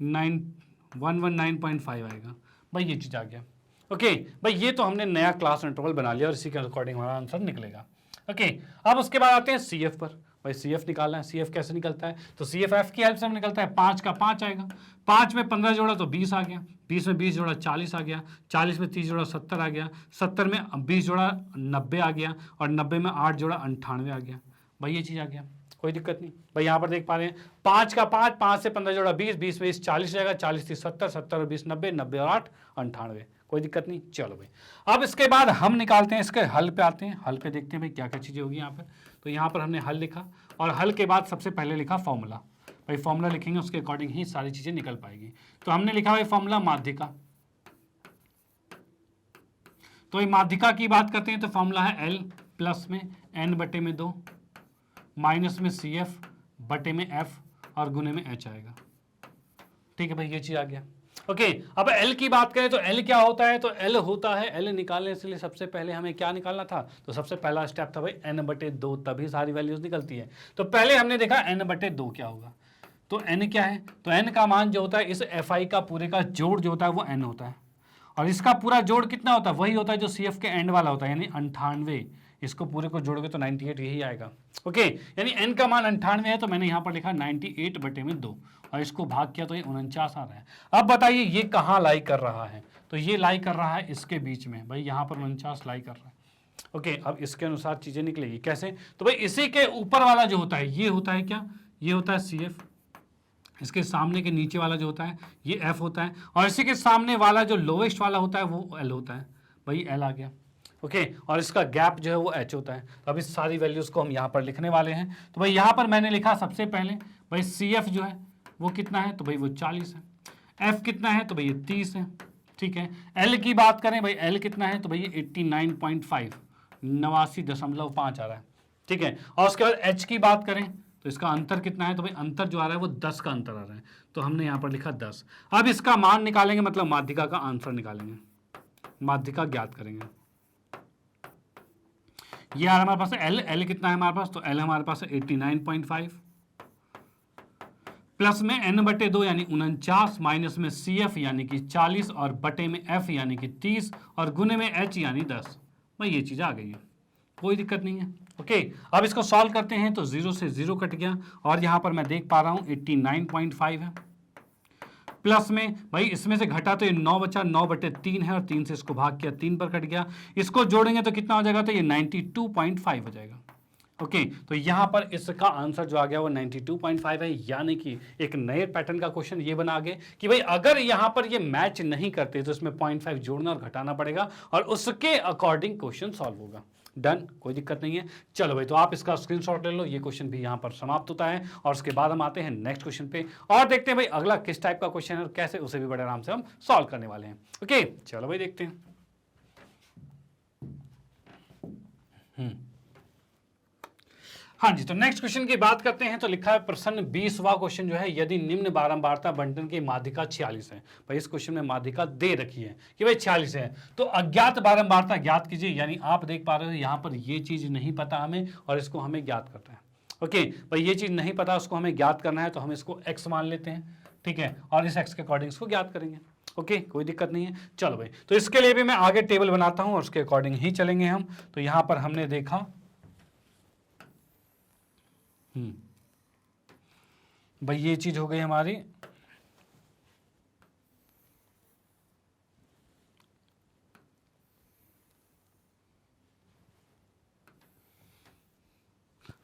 119.5 आएगा। भाई ये चीज़ आ गया। ओके भाई ये तो हमने नया क्लास इंटरवल बना लिया और इसी के अकॉर्डिंग हमारा आंसर निकलेगा। ओके अब उसके बाद आते हैं CF पर। भाई CF निकालना है। CF कैसे निकलता है? तो CF F की हेल्प से हम निकलता है। 5 का 5 आएगा, 5 में 15 जोड़ा तो 20 आ गया, 20 में 20 जोड़ा 40 आ गया, 40 में 30 जोड़ा 70 आ गया, 70 में 20 जोड़ा 90 आ गया, और 90 में 8 जोड़ा 98 आ गया। भाई ये चीज़ आ गया, कोई दिक्कत नहीं। भाई यहाँ पर देख पा रहे हैं 5 का 5, 5 से 15 जोड़ा 20, 20 में 20 40 रहेगा, 40 30 70, 70 और 20 90, 90 और 8 98, कोई दिक्कत नहीं। चलो भाई अब इसके बाद हम निकालते हैं, इसके हल पे आते हैं। हल पे देखते हैं भाई क्या क्या चीज़ें होगी यहाँ पर। तो यहाँ पर हमने हल लिखा, और हल के बाद सबसे पहले लिखा फॉर्मूला। भाई फॉर्मूला लिखेंगे उसके अकॉर्डिंग ही सारी चीज़ें निकल पाएगी। तो हमने लिखा भाई फॉर्मूला माध्यिका। तो ये माध्यिका की बात करते हैं तो फॉर्मूला है L प्लस में N/2 माइनस में CF बटे में F और गुने में H आएगा। ठीक है भाई ये चीज़ आ गया। ओके अब L की बात करें तो L क्या होता है? तो L होता है, L निकालने के लिए सबसे पहले हमें क्या निकालना था? तो सबसे पहला स्टेप था भाई N/2, तभी सारी वैल्यूज निकलती है। तो पहले हमने देखा N/2 क्या होगा। तो N क्या है? तो N का मान जो होता है इस FI का पूरे का जोड़ जो होता है वो N होता है, और इसका पूरा जोड़ कितना होता है? वही होता है जो CF के एंड वाला होता है, यानी 98। इसको पूरे को जोड़ोगे तो 98 यही आएगा। ओके यानी N का मान 98 है, तो मैंने यहाँ पर लिखा 98/2 और इसको भाग किया तो ये 49 आ रहा है। अब बताइए ये कहाँ लाई कर रहा है? तो ये लाई कर रहा है इसके बीच में, भाई यहाँ पर 49 लाई कर रहा है। ओके अब इसके अनुसार चीजें निकलेगी कैसे? तो भाई इसी के ऊपर वाला जो होता है ये होता है क्या? ये होता है CF, इसके सामने के नीचे वाला जो होता है ये F होता है, और इसी के सामने वाला जो लोवेस्ट वाला होता है वो L होता है। भाई L आ गया। ओके और इसका गैप जो है वो H होता है। तो अब इस सारी वैल्यूज को हम यहाँ पर लिखने वाले हैं। तो भाई यहाँ पर मैंने लिखा सबसे पहले भाई CF जो है वो कितना है? तो भाई वो 40 है। F कितना है? तो भाई ये 30 है। ठीक है L की बात करें, भाई L कितना है? तो भाई ये 89.5 89.5 आ रहा है। ठीक है और उसके बाद H की बात करें तो इसका अंतर कितना है? तो भाई अंतर जो आ रहा है वो 10 का अंतर आ रहा है, तो हमने यहाँ पर लिखा 10। अब इसका मान निकालेंगे, मतलब माध्यिका का आंसर निकालेंगे, माध्यिका ज्ञात करेंगे। ये आ रहा हमारे पास L, L कितना है हमारे पास? तो L हमारे पास है 89.5 प्लस में N/2 यानी 49 माइनस में CF यानी कि 40 और बटे में F यानी कि 30 और गुने में H यानी 10। भाई ये चीज़ आ गई है, कोई दिक्कत नहीं है। ओके अब इसको सॉल्व करते हैं तो 0 से 0 कट गया, और यहाँ पर मैं देख पा रहा हूँ 89.5 है, प्लस में भाई इसमें से घटा तो ये 9 बचा, 9/3 है, और 3 से इसको भाग किया 3 पर कट गया। इसको जोड़ेंगे तो कितना हो जाएगा? तो ये 92.5 हो जाएगा। ओके तो यहाँ पर इसका आंसर जो आ गया वो 92.5 है, यानी कि एक नए पैटर्न का क्वेश्चन ये बना आगे कि भाई अगर यहाँ पर ये मैच नहीं करते तो इसमें 0.5 जोड़ना और घटाना पड़ेगा, और उसके अकॉर्डिंग क्वेश्चन सॉल्व होगा। डन, कोई दिक्कत नहीं है। चलो भाई तो आप इसका स्क्रीनशॉट ले लो, ये क्वेश्चन भी यहाँ पर समाप्त होता है, और उसके बाद हम आते हैं नेक्स्ट क्वेश्चन पे और देखते हैं भाई अगला किस टाइप का क्वेश्चन है और कैसे उसे भी बड़े आराम से हम सॉल्व करने वाले हैं। ओके चलो भाई देखते हैं। हाँ जी तो नेक्स्ट क्वेश्चन की बात करते हैं। तो लिखा है प्रश्न 20वां क्वेश्चन जो है, यदि निम्न बारंबारता बंटन की माध्यिका 46 है। भाई इस क्वेश्चन में माध्यिका दे रखी है कि भाई 46 है, तो अज्ञात बारंबारता ज्ञात कीजिए। यानी आप देख पा रहे हो यहाँ पर ये चीज नहीं पता हमें, और इसको हमें ज्ञात करना है। ओके भाई ये चीज नहीं पता, उसको हमें ज्ञात करना है, तो हम इसको x मान लेते हैं। ठीक है और इस x के अकॉर्डिंग इसको ज्ञात करेंगे। ओके कोई दिक्कत नहीं है। चलो भाई तो इसके लिए भी मैं आगे टेबल बनाता हूँ और उसके अकॉर्डिंग ही चलेंगे हम। तो यहाँ पर हमने देखा भाई ये चीज हो गई हमारी,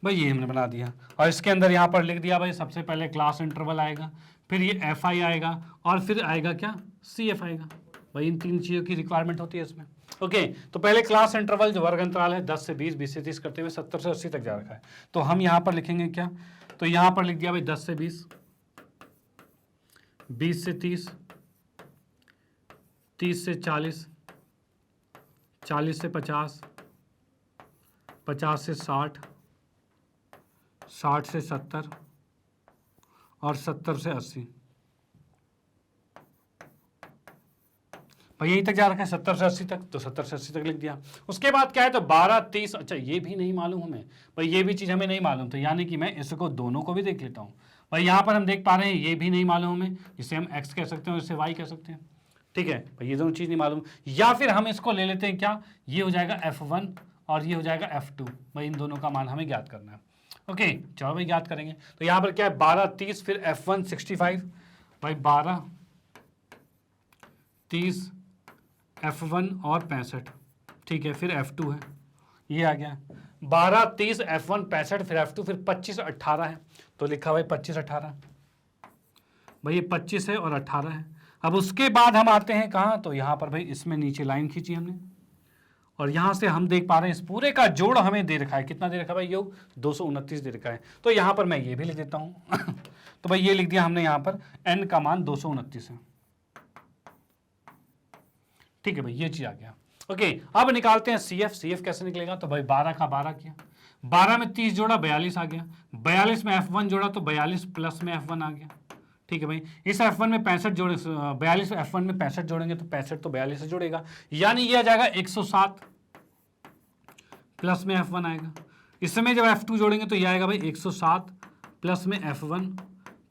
भाई ये हमने बना दिया, और इसके अंदर यहाँ पर लिख दिया भाई सबसे पहले क्लास इंटरवल आएगा, फिर ये FI आएगा, और फिर आएगा क्या? CF आएगा। भाई इन तीन चीज़ों की रिक्वायरमेंट होती है इसमें। ओके तो पहले क्लास इंटरवल जो वर्ग अंतराल है 10 से 20, 20 से 30 करते हुए 70 से 80 तक जा रखा है। तो हम यहां पर लिखेंगे क्या, तो यहां पर लिख दिया भाई 10 से 20, 20 से 30, 30 से 40, 40 से 50, 50 से 60, 60 से 70 और 70 से 80। भाई यहीं तक जा रखा है 70 से 80 तक, तो 70 से 80 तक लिख दिया। उसके बाद क्या है, तो 12, 30, अच्छा ये भी नहीं मालूम हमें भाई, ये भी चीज़ हमें नहीं मालूम, तो यानी कि मैं इसको दोनों को भी देख लेता हूँ। भाई यहाँ पर हम देख पा रहे हैं ये भी नहीं मालूम हमें, जिसे हम x कह सकते हैं, जिसे y कह सकते हैं। ठीक है भाई, ये दोनों चीज़ नहीं मालूम, या फिर हम इसको ले लेते हैं क्या, ये हो जाएगा f1 और ये हो जाएगा f2। भाई इन दोनों का मान हमें ज्ञात करना है। ओके चलो भाई ज्ञात करेंगे। तो यहाँ पर क्या है, 12, 30, फिर f1 65, भाई 12, 30, f1 और 65, ठीक है, फिर f2 है, ये आ गया 12, 30, f1 65, फिर f2, फिर 25, 18 है, तो लिखा भाई 25, 18। भाई ये 25 है और 18 है। अब उसके बाद हम आते हैं कहाँ, तो यहाँ पर भाई इसमें नीचे लाइन खींची हमने, और यहाँ से हम देख पा रहे हैं इस पूरे का जोड़ हमें दे रखा है, कितना दे रखा है भाई, योग 229 दे रखा है। तो यहाँ पर मैं ये भी लिख देता हूँ तो भाई ये लिख दिया हमने यहाँ पर n का मान 229 है। ठीक है भाई, ये चीज आ गया। ओके अब निकालते हैं CF कैसे निकलेगा, तो भाई 12 का 12 किया, 12 में 30 जोड़ा 42 आ गया, 42 में f1 जोड़ा तो 42 प्लस में f1 आ गया। ठीक है भाई, इस f1 में 65 जोड़े, 42 f1 में 65 जोड़ेंगे तो 65 तो 42 से जुड़ेगा, यानी ये आ जाएगा 107 प्लस में f1 आएगा। इसमें जब f2 जोड़ेंगे तो ये आएगा भाई 107 प्लस में f1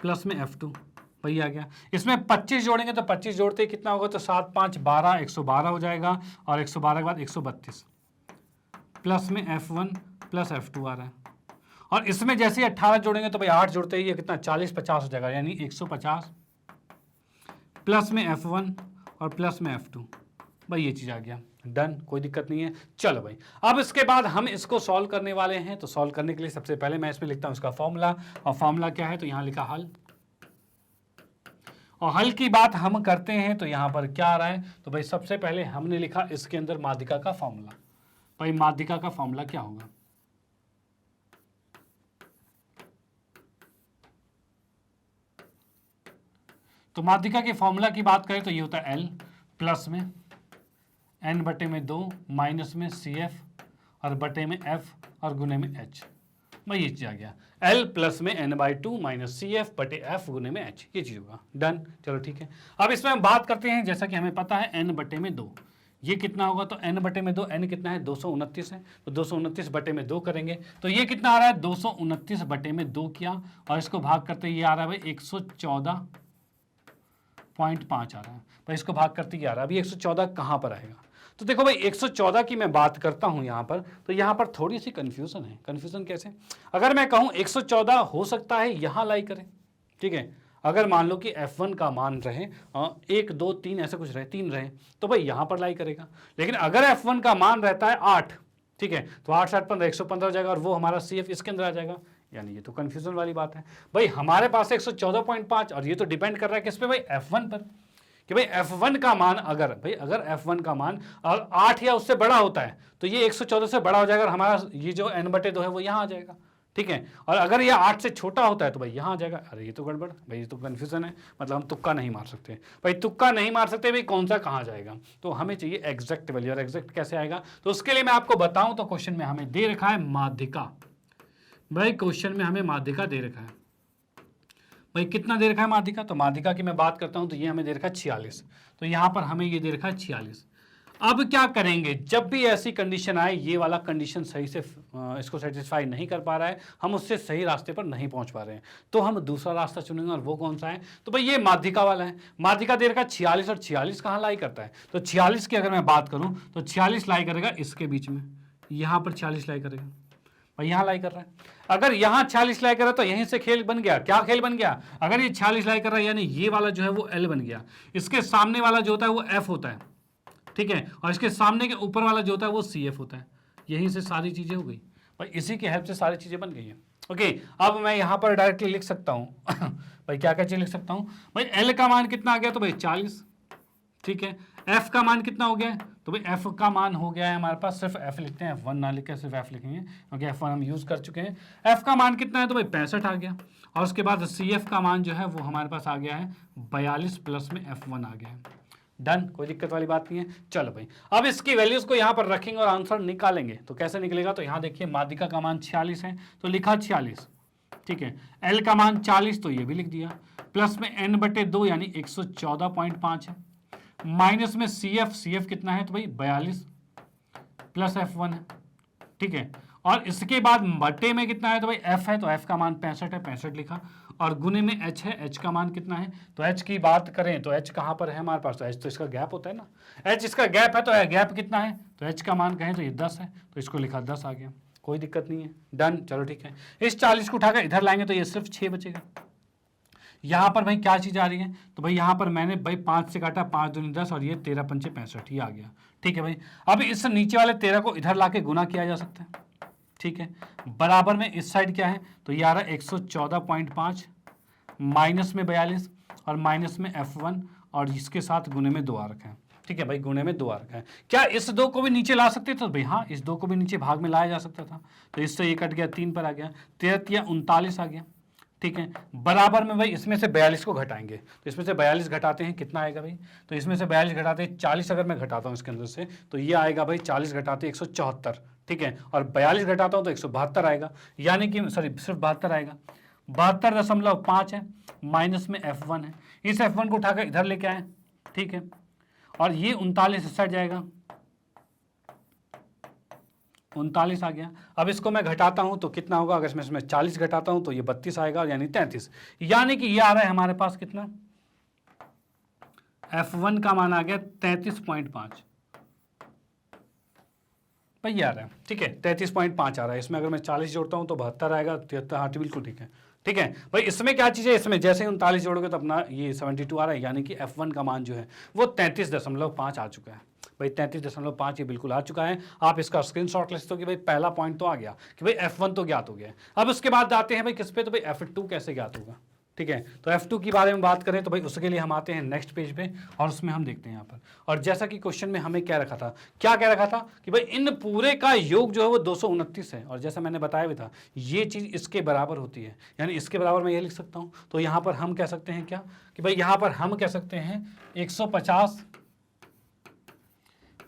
प्लस में f2, वही आ गया। इसमें 25 जोड़ेंगे तो 25 जोड़ते ही कितना होगा, तो 7, 5, 12, 112 हो जाएगा, और 112 के बाद 132 प्लस में f1 प्लस f2 आ रहा है। और इसमें जैसे ही 18 जोड़ेंगे तो भाई 8 जोड़ते ही ये कितना 40, 50 हो जाएगा, यानी 150 प्लस में f1 और प्लस में f2। भाई ये चीज़ आ गया, डन, कोई दिक्कत नहीं है। चलो भाई अब इसके बाद हम इसको सॉल्व करने वाले हैं। तो सॉल्व करने के लिए सबसे पहले मैं इसमें लिखता हूँ इसका फॉर्मूला, और फॉर्मूला क्या है, तो यहाँ लिखा हल, और हल की बात हम करते हैं तो यहां पर क्या आ रहा है, तो भाई सबसे पहले हमने लिखा इसके अंदर माध्यिका का फॉर्मूला। भाई माध्यिका का फॉर्मूला क्या होगा, तो माध्यिका के फॉर्मूला की बात करें तो ये होता है L प्लस में n बटे में 2 माइनस में CF और बटे में F और गुने में H। भाई ये चीज आ गया, L प्लस में n/2 माइनस CF बटे F गुने में H, ये चीज होगा, डन। चलो ठीक है, अब इसमें हम बात करते हैं, जैसा कि हमें पता है n बटे में 2, ये कितना होगा, तो n बटे में 2, n कितना है 229 है, तो 229 बटे में 2 करेंगे तो ये कितना आ रहा है, 229 बटे में 2 किया, और इसको भाग करते ये आ रहा है भाई 114.5 आ रहा है। भाई इसको भाग करते ये आ रहा है, अभी 114 कहाँ पर आएगा, तो देखो भाई 114 की मैं बात करता हूं यहां पर, तो यहां पर थोड़ी सी कंफ्यूजन है। कंफ्यूजन कैसे, अगर मैं कहूं 114 हो सकता है यहां लाई करें, ठीक है, अगर मान लो कि f1 का मान रहे 1, 2, 3 ऐसे कुछ रहे, 3 रहे, तो भाई यहां पर लाई करेगा। लेकिन अगर f1 का मान रहता है 8, ठीक है, तो 8, 7, 15, 115 हो जाएगा, और वो हमारा CF इसके अंदर आ जाएगा, यानी ये तो कंफ्यूजन वाली बात है। भाई हमारे पास 114.5, और ये तो डिपेंड कर रहा है किस पे भाई, f1 पर, कि भाई f1 का मान अगर f1 का मान 8 या उससे बड़ा होता है तो ये 114 से बड़ा हो जाएगा, और हमारा ये जो n/2 है वो यहाँ आ जाएगा, ठीक है। और अगर ये 8 से छोटा होता है तो भाई यहाँ आ जाएगा। अरे ये तो गड़बड़ भाई, ये तो कन्फ्यूजन है, मतलब हम तुक्का नहीं मार सकते भाई, तुक्का नहीं मार सकते भाई, कौन सा कहाँ जाएगा, तो हमें चाहिए एग्जैक्ट वैल्यू। और एग्जैक्ट कैसे आएगा, तो उसके लिए मैं आपको बताऊं, तो क्वेश्चन में हमें दे रखा है माध्यिका। भाई क्वेश्चन में हमें माध्यिका दे रखा है, भाई कितना दे रखा है माध्यिका, तो माध्यिका की मैं बात करता हूं तो ये हमें दे रखा है 46, तो यहां पर हमें ये दे रखा है 46। अब क्या करेंगे, जब भी ऐसी कंडीशन आए, ये वाला कंडीशन सही से इसको सेटिस्फाई नहीं कर पा रहा है, हम उससे सही रास्ते पर नहीं पहुंच पा रहे हैं, तो हम दूसरा रास्ता चुनेंगे, और वो कौन सा है, तो भाई ये माध्यिका वाला है। माध्यिका दे रखा है 46, और 46 कहाँ लाई करता है, तो 46 की अगर मैं बात करूं तो 46 लाई करेगा इसके बीच में, यहां पर 46 लाई करेगा, भाई यहां लाई कर रहा है। अगर यहां 46 लाई कर रहा है तो यहीं से खेल बन गया, क्या खेल बन गया, अगर ये 46 लाई कर रहा है यानी ये वाला जो है वो L बन गया, इसके सामने वाला जो होता है वो F होता है, ठीक है, और इसके सामने के ऊपर वाला जो होता है वो CF होता है। यहीं से सारी चीजें हो गई भाई, इसी की हेल्प से सारी चीजें बन गई हैं। ओके अब मैं यहां पर डायरेक्टली लिख सकता हूं भाई क्या क्या चीज लिख सकता हूं, भाई L का मान कितना आ गया, तो भाई 40, ठीक है, एफ का मान कितना हो गया है, तो भाई एफ का मान हो गया है हमारे पास, सिर्फ एफ लिखते हैं, F1 ना लिखे सिर्फ एफ लिखेंगे क्योंकि F1 हम यूज कर चुके हैं। एफ का मान कितना है, तो भाई 65 आ गया, और उसके बाद सी एफ का मान जो है वो हमारे पास आ गया है 42 प्लस में F1 आ गया है। डन, कोई दिक्कत वाली बात नहीं है। चलो भाई अब इसकी वैल्यूज को यहाँ पर रखेंगे और आंसर निकालेंगे। तो कैसे निकलेगा, तो यहाँ देखिए माध्यिका का मान 46 है तो लिखा 46, ठीक है। एल का मान 40 तो ये भी लिख दिया, प्लस में n/2 यानी 114.5 है, माइनस में सी एफ कितना है, तो भाई 42 प्लस F1 है, ठीक है। और इसके बाद बटे में कितना है, तो भाई f है तो f का मान 65 है, 65 लिखा, और गुने में h है, h का मान कितना है, तो h की बात करें तो h कहाँ पर है हमारे पास, तो h तो इसका गैप होता है ना, h इसका गैप है तो गैप कितना है, तो h का मान कहें तो ये 10 है, तो इसको लिखा 10 आ गया, कोई दिक्कत नहीं है। डन, चलो ठीक है। इस 40 को उठाकर इधर लाएंगे तो ये सिर्फ 6 बचेगा। यहाँ पर भाई क्या चीज़ आ रही है, तो भाई यहाँ पर मैंने भाई 5 से काटा, 5 दूनी 10 और ये 13 पंचे 65 ही आ गया, ठीक है भाई। अब इस नीचे वाले 13 को इधर लाके गुना किया जा सकता है, ठीक है। बराबर में इस साइड क्या है, तो ये आ रहा है 114.5 माइनस में 42 और माइनस में F1 और इसके साथ गुने में 2 आ रखा है, ठीक है भाई, गुने में 2 आ रखा है। क्या इस 2 को भी नीचे ला सकते थे, तो भाई हाँ इस 2 को भी नीचे भाग में लाया जा सकता था, तो इससे ये कट गया, 3 पर आ गया, 13 39 आ गया, ठीक है। बराबर में भाई इसमें से 42 को घटाएंगे, तो इसमें से 42 घटाते हैं कितना आएगा भाई, तो इसमें से 42 घटाते हैं 40, अगर मैं घटाता हूँ इसके अंदर से तो ये आएगा भाई 40 घटाते 174, ठीक है, और 42 घटाता हूँ तो 172 आएगा, यानी कि सॉरी सिर्फ 72 आएगा, 72.5 है, माइनस में F1 है, इस F1 को उठाकर इधर लेके आए, ठीक है, और ये 39 इस साइड जाएगा, 39 आ गया। अब इसको मैं घटाता हूं तो कितना होगा, अगर इसमें 40 घटाता हूं तो ये 32 आएगा, यानी 33, यानी कि ये आ रहा है हमारे पास कितना, F1 का मान आ गया 33.5 भाई, ये आ रहा है, ठीक है, 33.5 आ रहा है। इसमें अगर मैं 40 जोड़ता हूं तो 72 आएगा, 73, हाँ बिल्कुल ठीक है, ठीक है भाई। इसमें क्या चीज़ है, इसमें जैसे ही 39 जोड़ोगे तो अपना ये 72 आ रहा है, यानी कि F1 का मान जो है वो 33.5 आ चुका है भाई, 33.5 ये बिल्कुल आ चुका है। आप इसका स्क्रीनशॉट ले सकते हो कि भाई पहला पॉइंट तो आ गया कि भाई F1 तो ज्ञात हो गया है। अब उसके बाद आते हैं भाई किस पे, तो भाई F2 कैसे ज्ञात होगा, ठीक है। तो F2 के बारे में बात करें तो भाई उसके लिए हम आते हैं नेक्स्ट पेज पे और उसमें हम देखते हैं यहाँ पर, और जैसा कि क्वेश्चन में हमें क्या रखा था, क्या क्या रखा था कि भाई इन पूरे का योग जो है वो 229 है, और जैसा मैंने बताया भी था ये चीज़ इसके बराबर होती है, यानी इसके बराबर मैं ये लिख सकता हूँ। तो यहाँ पर हम कह सकते हैं क्या कि भाई यहाँ पर हम कह सकते हैं 150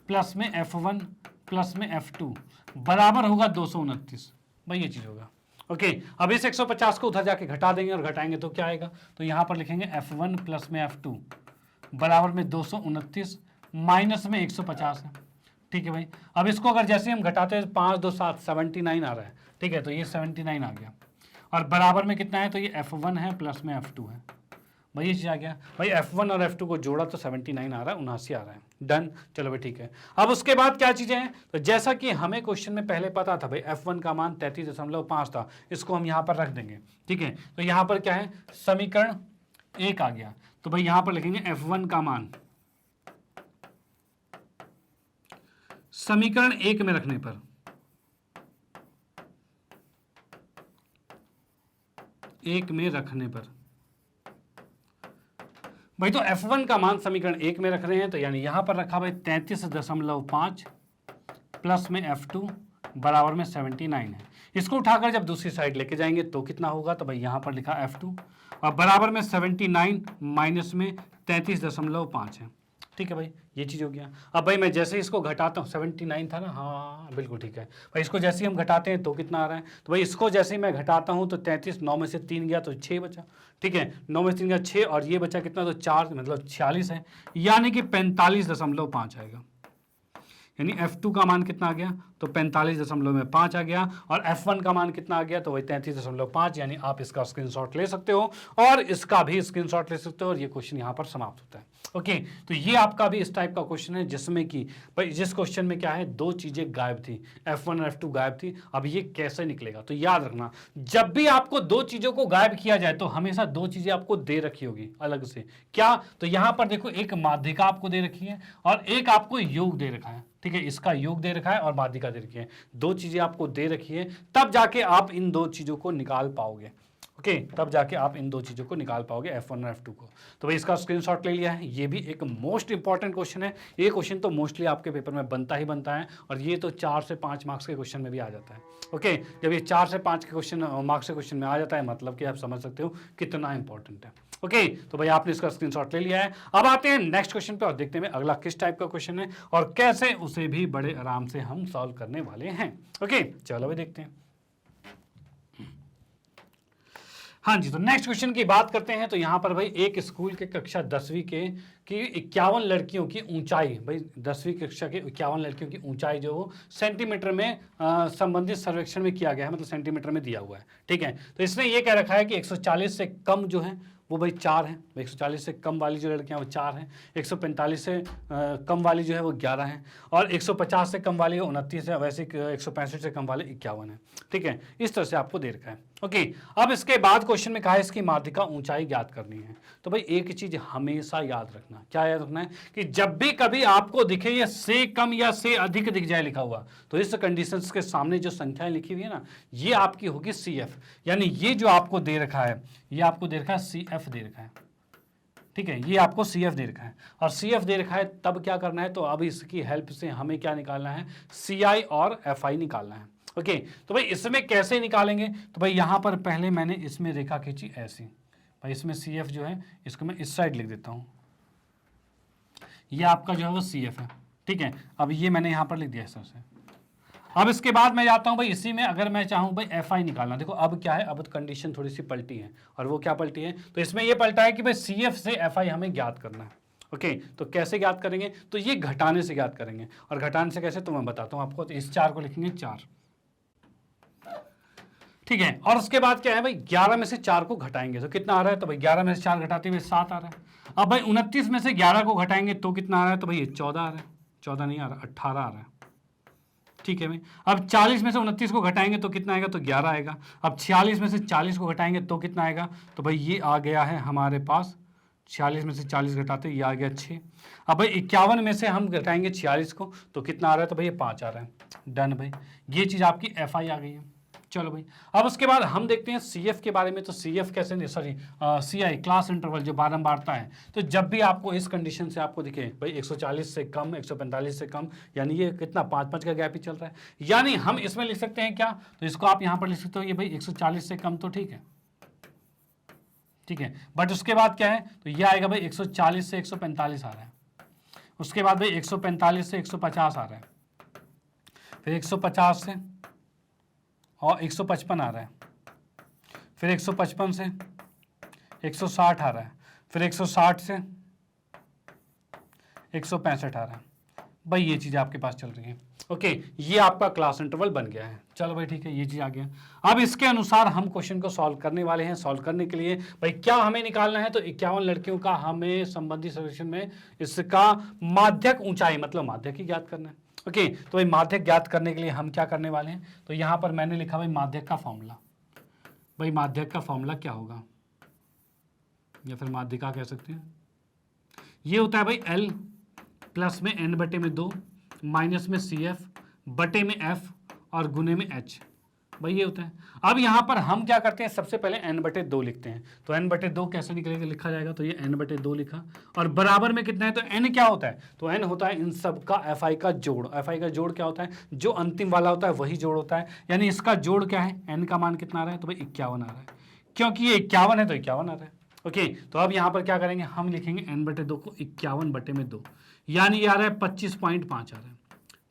प्लस में F1 प्लस में F2 बराबर होगा 229, भाई ये चीज़ होगा, ओके। अब इस 150 को उधर जाके घटा देंगे और घटाएंगे तो क्या आएगा, तो यहाँ पर लिखेंगे F1 प्लस में F2 बराबर में 229 माइनस में 150 है, ठीक है भाई। अब इसको अगर जैसे हम घटाते हैं 5 2 7 79 आ रहा है, ठीक है, तो ये 79 आ गया, और बराबर में कितना है, तो ये F1 है प्लस में F2 है, भाई ये चीज़ आ गया भाई। F1 और F2 को जोड़ा तो 79 आ रहा है, 79 आ रहा है। डन, चलो भाई ठीक है। अब उसके बाद क्या चीज़ें हैं, तो जैसा कि हमें क्वेश्चन में पहले पता था भाई F1 का मान 33.5 था, इसको हम यहाँ पर रख देंगे, ठीक है। तो यहाँ पर क्या है, समीकरण 1 आ गया, तो भाई यहाँ पर लिखेंगे F1 का मान समीकरण 1 में रखने पर, 1 में रखने पर भाई, तो F1 का मान समीकरण 1 में रख रहे हैं, तो यानी यहां पर रखा भाई 33.5 प्लस में F2 बराबर में 79 है। इसको उठाकर जब दूसरी साइड लेके जाएंगे तो कितना होगा, तो भाई यहां पर लिखा F2 और बराबर में 79 माइनस में 33.5 है, ठीक है भाई, ये चीज़ हो गया। अब भाई मैं जैसे ही इसको घटाता हूँ, 79 था ना, हाँ बिल्कुल ठीक है भाई। इसको जैसे ही हम घटाते हैं तो कितना आ रहा है, तो भाई इसको जैसे ही मैं घटाता हूँ तो 33, 9 में से 3 गया तो 6 बचा, ठीक है, 9 में से 3 गया 6 और ये बचा कितना, तो 4 मतलब 46 है, यानी कि 45.5 आएगा। यानी F2 का मान कितना आ गया, तो 45.5 आ गया, और F1 का मान कितना आ गया, तो वही 33.5, यानी आप इसका स्क्रीनशॉट ले सकते हो और इसका भी स्क्रीनशॉट ले सकते हो, और ये क्वेश्चन यहाँ पर समाप्त होता है। ओके, तो ये आपका भी इस टाइप का क्वेश्चन है जिसमें कि भाई जिस क्वेश्चन में क्या है, 2 चीजें गायब थी, F1 और F2 गायब थी। अब ये कैसे निकलेगा, तो याद रखना जब भी आपको 2 चीजों को गायब किया जाए तो हमेशा 2 चीजें आपको दे रखी होगी अलग से। क्या, तो यहाँ पर देखो एक माध्यिका आपको दे रखी है और एक आपको योग दे रखा है, ठीक है, इसका योग दे रखा है और माध्यिका दे रखी है, 2 चीजें आपको दे रखी है, तब जाके आप इन 2 चीजों को निकाल पाओगे। ओके, तब जाके आप इन दो चीज़ों को निकाल पाओगे, F1 और F2 को। तो भाई इसका स्क्रीनशॉट ले लिया है। ये भी एक मोस्ट इंपॉर्टेंट क्वेश्चन है। ये क्वेश्चन तो मोस्टली आपके पेपर में बनता ही बनता है, और ये तो 4 से 5 मार्क्स के क्वेश्चन में भी आ जाता है। ओके, जब ये 4 से 5 के क्वेश्चन मार्क्स के क्वेश्चन में आ जाता है, मतलब कि आप समझ सकते हो कितना इंपॉर्टेंट है। ओके, तो भाई आपने इसका स्क्रीनशॉट ले लिया है। अब आते हैं नेक्स्ट क्वेश्चन पे और देखते हैं अगला किस टाइप का क्वेश्चन है और कैसे उसे भी बड़े आराम से हम सॉल्व करने वाले हैं। ओके, चलो भाई देखते हैं। हाँ जी, तो नेक्स्ट क्वेश्चन की बात करते हैं। तो यहाँ पर भाई एक स्कूल के कक्षा 10वीं के की 51 लड़कियों की ऊंचाई, भाई 10वीं कक्षा के 51 लड़कियों की ऊंचाई जो सेंटीमीटर में संबंधित सर्वेक्षण में किया गया है, मतलब सेंटीमीटर में दिया हुआ है। ठीक है, तो इसने ये कह रखा है कि 140 से कम जो है वो भाई 4 है, 140 से कम वाली जो लड़कियां वो 4 हैं, 145 से कम वाली जो है वो 11 है, और 150 से कम वाली 29 है, वैसे 165 से कम वाले 51 है। ठीक है, इस तरह से आपको दे रखा है। ओके, अब इसके बाद क्वेश्चन में कहा है इसकी माध्यिका ऊंचाई ज्ञात करनी है। तो भाई एक चीज हमेशा याद रखना, क्या याद रखना है कि जब भी कभी आपको दिखे ये से कम या से अधिक दिख जाए लिखा हुआ, तो इस कंडीशंस के सामने जो संख्याएं लिखी हुई है ना, ये आपकी होगी CF, यानी ये जो आपको दे रखा है, ये आपको दे रखा है CF दे रखा है। ठीक है, ये आपको CF दे रखा है, और CF दे रखा है तब क्या करना है, तो अब इसकी हेल्प से हमें क्या निकालना है, CI और FI निकालना है। ओके, तो भाई इसमें कैसे निकालेंगे, तो भाई यहां पर पहले मैंने इसमें रेखा खींची ऐसी, भाई इसमें CF जो है इसको मैं इस साइड लिख देता हूं, ये आपका जो है वो CF है। ठीक है, अब ये मैंने यहां पर लिख दिया इस तरह से। अब इसके बाद मैं जाता हूं भाई इसी में, अगर मैं चाहूं भाई FI निकालना, देखो अब क्या है, अब कंडीशन थोड़ी सी पलटी है, और वो क्या पलटी है, तो इसमें ये पलटा है कि भाई CF से FI हमें ज्ञात करना है। ओके, तो कैसे ज्ञात करेंगे, तो ये घटाने से ज्ञात करेंगे, और घटाने से कैसे तो मैं बताता हूं आपको। तो इस 4 को लिखेंगे 4, ठीक है, और उसके बाद क्या है भाई 11 में से 4 को घटाएंगे तो कितना आ रहा है, तो भाई 11 में से 4 घटाते हुए 7 आ रहा है। अब भाई 29 में से 11 को घटाएंगे तो कितना आ रहा है, तो भाई 14 आ रहा है, 14 नहीं आ रहा, 18 आ रहा है। ठीक है भाई, अब 40 में से 29 को घटाएंगे तो कितना आएगा, तो 11 आएगा। अब 46 में से 40 को घटाएंगे तो कितना आएगा, तो भाई ये आ गया है हमारे पास, 46 में से 40 घटाते ये आ गया 6। अब भाई 51 में से हम घटाएंगे 46 को तो कितना आ रहा है, तो भाई ये 5 आ रहा है। डन भाई, ये चीज़ आपकी FI आ गई है। चलो भाई, अब उसके बाद हम देखते हैं CF के बारे में। तो CF कैसे नहीं, सॉरी CI क्लास इंटरवल जो बारंबारता है। तो जब भी आपको इस कंडीशन से आपको दिखे भाई 140 से कम, 145 से कम, यानी ये कितना 5-5 का गैप ही चल रहा है, यानी हम इसमें लिख सकते हैं क्या, तो इसको आप यहाँ पर लिख सकते हो ये भाई 140 से कम, तो ठीक है, ठीक है। बट उसके बाद क्या है, तो ये आएगा भाई 140 से 145 आ रहा है, उसके बाद भाई 145 से 150 आ रहा है, फिर 150 से और 155 आ रहा है, फिर 155 से 160 आ रहा है, फिर 160 से 165 आ रहा है। भाई ये चीज़ आपके पास चल रही है। ओके, ये आपका क्लास इंटरवल बन गया है। चलो भाई ठीक है, ये चीज़ आ गया। अब इसके अनुसार हम क्वेश्चन को सॉल्व करने वाले हैं। सॉल्व करने के लिए भाई क्या हमें निकालना है, तो 51 लड़कियों का हमें संबंधित सर्वेक्षण में इसका माध्यक ऊंचाई, मतलब माध्यक ही ज्ञात करना है। ओके, तो भाई माध्यक ज्ञात करने के लिए हम क्या करने वाले हैं, तो यहां पर मैंने लिखा भाई माध्यक का फॉर्मूला। भाई माध्यक का फॉर्मूला क्या होगा, या फिर माध्यिका कह सकते हैं, ये होता है भाई L प्लस में N/2 माइनस में CF बटे में F और गुने में H, भाई ये होता है। अब यहां पर हम क्या करते हैं, सबसे पहले N/2 लिखते हैं। तो N/2 कैसे निकलेगा, लिखा जाएगा, तो ये N/2 लिखा, और बराबर में कितना है, तो N क्या होता है, तो N होता है इन सब का FI का जोड़। FI का जोड़ क्या होता है, जो अंतिम वाला होता है वही जोड़ होता है, यानी इसका जोड़ क्या है, N का मान कितना आ रहा है, तो भाई 51 आ रहा है, क्योंकि ये 51 है तो 51 आ रहा है। ओके, तो अब यहां पर क्या करेंगे, हम लिखेंगे N/2 को 51/2, यानी ये आ रहा है 25.5 आ रहा है।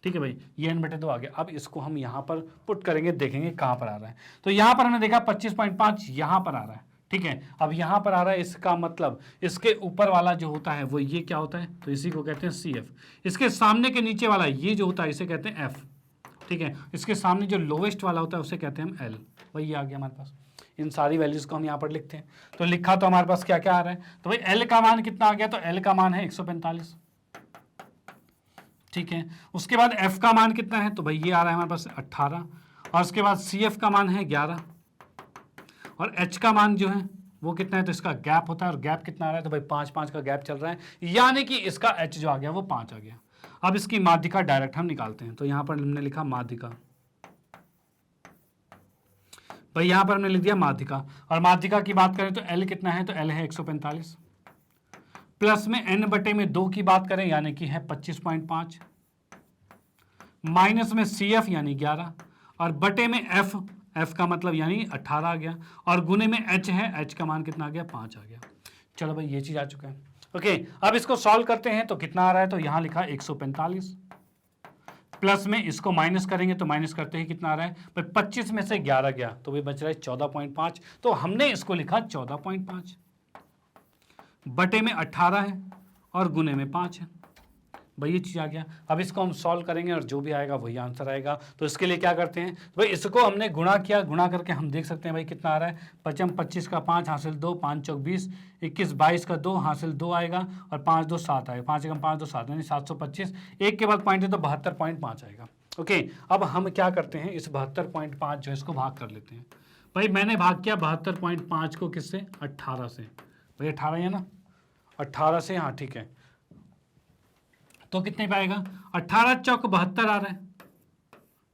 ठीक है भाई, ये N/2 आ गया। अब इसको हम यहाँ पर पुट करेंगे, देखेंगे कहाँ पर आ रहा है। तो यहाँ पर हमने देखा 25.5 यहाँ पर आ रहा है। ठीक है, अब यहाँ पर आ रहा है, इसका मतलब इसके ऊपर वाला जो होता है वो ये क्या होता है, तो इसी को कहते हैं CF। इसके सामने के नीचे वाला ये जो होता है इसे कहते हैं F। ठीक है, इसके सामने जो लोवेस्ट वाला होता है उसे कहते हैं हम L। वही आ गया हमारे पास। इन सारी वैल्यूज को हम यहाँ पर लिखते हैं। तो लिखा तो हमारे पास क्या क्या आ रहा है, तो भाई L का मान कितना आ गया, तो L का मान है 145। ठीक है, उसके बाद F का मान कितना है, तो भाई ये आ रहा है हमारे पास 18, और उसके बाद CF का मान है 11, और H का मान जो है वो कितना है, तो इसका गैप होता है, और गैप कितना आ रहा है, तो भाई 5-5 का गैप चल रहा है, यानी कि इसका H जो आ गया वो 5 आ गया। अब इसकी माध्यिका डायरेक्ट हम निकालते हैं। तो यहां पर हमने लिखा माध्यिका, भाई यहाँ पर हमने लिख दिया माध्यिका, और माध्यिका की बात करें तो एल कितना है, तो एल है 145, प्लस में n बटे में 2 की बात करें यानी कि है 25.5, माइनस में CF यानी 11, और बटे में F का मतलब यानी 18 आ गया, और गुने में H है, H का मान कितना आ गया, 5 आ गया। चलो भाई ये चीज आ चुका है। ओके, अब इसको सॉल्व करते हैं तो कितना आ रहा है, तो यहां लिखा 145, प्लस में इसको माइनस करेंगे तो माइनस करते ही कितना आ रहा है भाई, 25 में से 11 गया तो भाई बच रहा है 14.5, तो हमने इसको लिखा 14.5, बटे में 18 है और गुने में 5 है। भाई ये चीज़ आ गया। अब इसको हम सॉल्व करेंगे और जो भी आएगा वही आंसर आएगा। तो इसके लिए क्या करते हैं, तो भाई इसको हमने गुणा किया, गुणा करके हम देख सकते हैं भाई कितना आ रहा है, 55 25 का 5 हासिल 2, 5 चौक 20, 21 22 का 2 हासिल 2 आएगा, और 5 2 7 आएगा, 5 एकम 5 2 7 यानी 725, एक के बाद पॉइंट है तो 72.5 आएगा। ओके, अब हम क्या करते हैं, इस 72.5 जो है इसको भाग कर लेते हैं। भाई मैंने भाग किया 72.5 को किससे, 18 से, भाई 18 है ना, 18 से, हाँ ठीक है, तो कितने पे आएगा, 18 चौक 72 आ रहा है,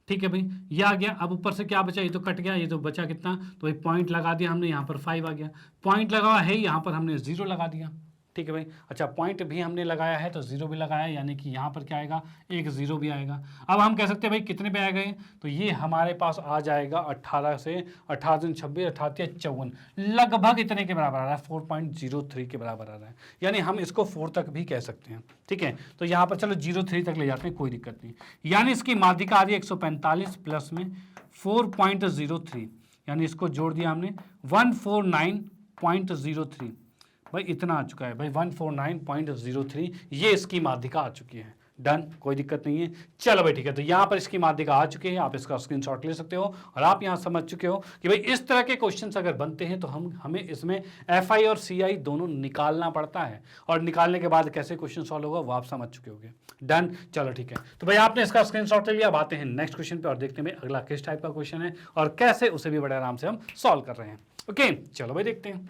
ठीक है भाई, ये आ गया। अब ऊपर से क्या बचा, ये तो कट गया, ये तो बचा कितना, तो भाई पॉइंट लगा दिया हमने, यहाँ पर 5 आ गया, पॉइंट लगा है यहाँ पर हमने 0 लगा दिया, ठीक है भाई। अच्छा, पॉइंट भी हमने लगाया है तो 0 भी लगाया, यानी कि यहाँ पर क्या आएगा, एक 0 भी आएगा। अब हम कह सकते हैं भाई कितने पे आ गए, तो ये हमारे पास आ जाएगा 18 से 18 दिन 26, 18 54, लगभग इतने के बराबर आ रहा है, 4.03 के बराबर आ रहा है, यानी हम इसको 4 तक भी कह सकते हैं, ठीक है। तो यहाँ पर चलो 03 तक ले जाते हैं, कोई दिक्कत नहीं, यानी इसकी माध्यिका आ रही है 145 प्लस में 4.03, यानी इसको जोड़ दिया हमने 149.03, भाई इतना आ चुका है भाई, 149.03, ये इसकी माध्यिका आ चुकी है। डन, कोई दिक्कत नहीं है। चलो भाई ठीक है, तो यहाँ पर इसकी माध्यिका आ चुकी है, आप इसका स्क्रीनशॉट ले सकते हो, और आप यहाँ समझ चुके हो कि भाई इस तरह के क्वेश्चंस अगर बनते हैं तो हमें इसमें FI और CI दोनों निकालना पड़ता है, और निकालने के बाद कैसे क्वेश्चन सॉल्व होगा वो आप समझ चुके होंगे। डन, चलो ठीक है, तो भाई आपने इसका स्क्रीनशॉट ले लिया। अब आते हैं नेक्स्ट क्वेश्चन पे और देखते हैं अगला किस टाइप का क्वेश्चन है और कैसे उसे भी बड़े आराम से हम सॉल्व कर रहे हैं। ओके, चलो भाई देखते हैं।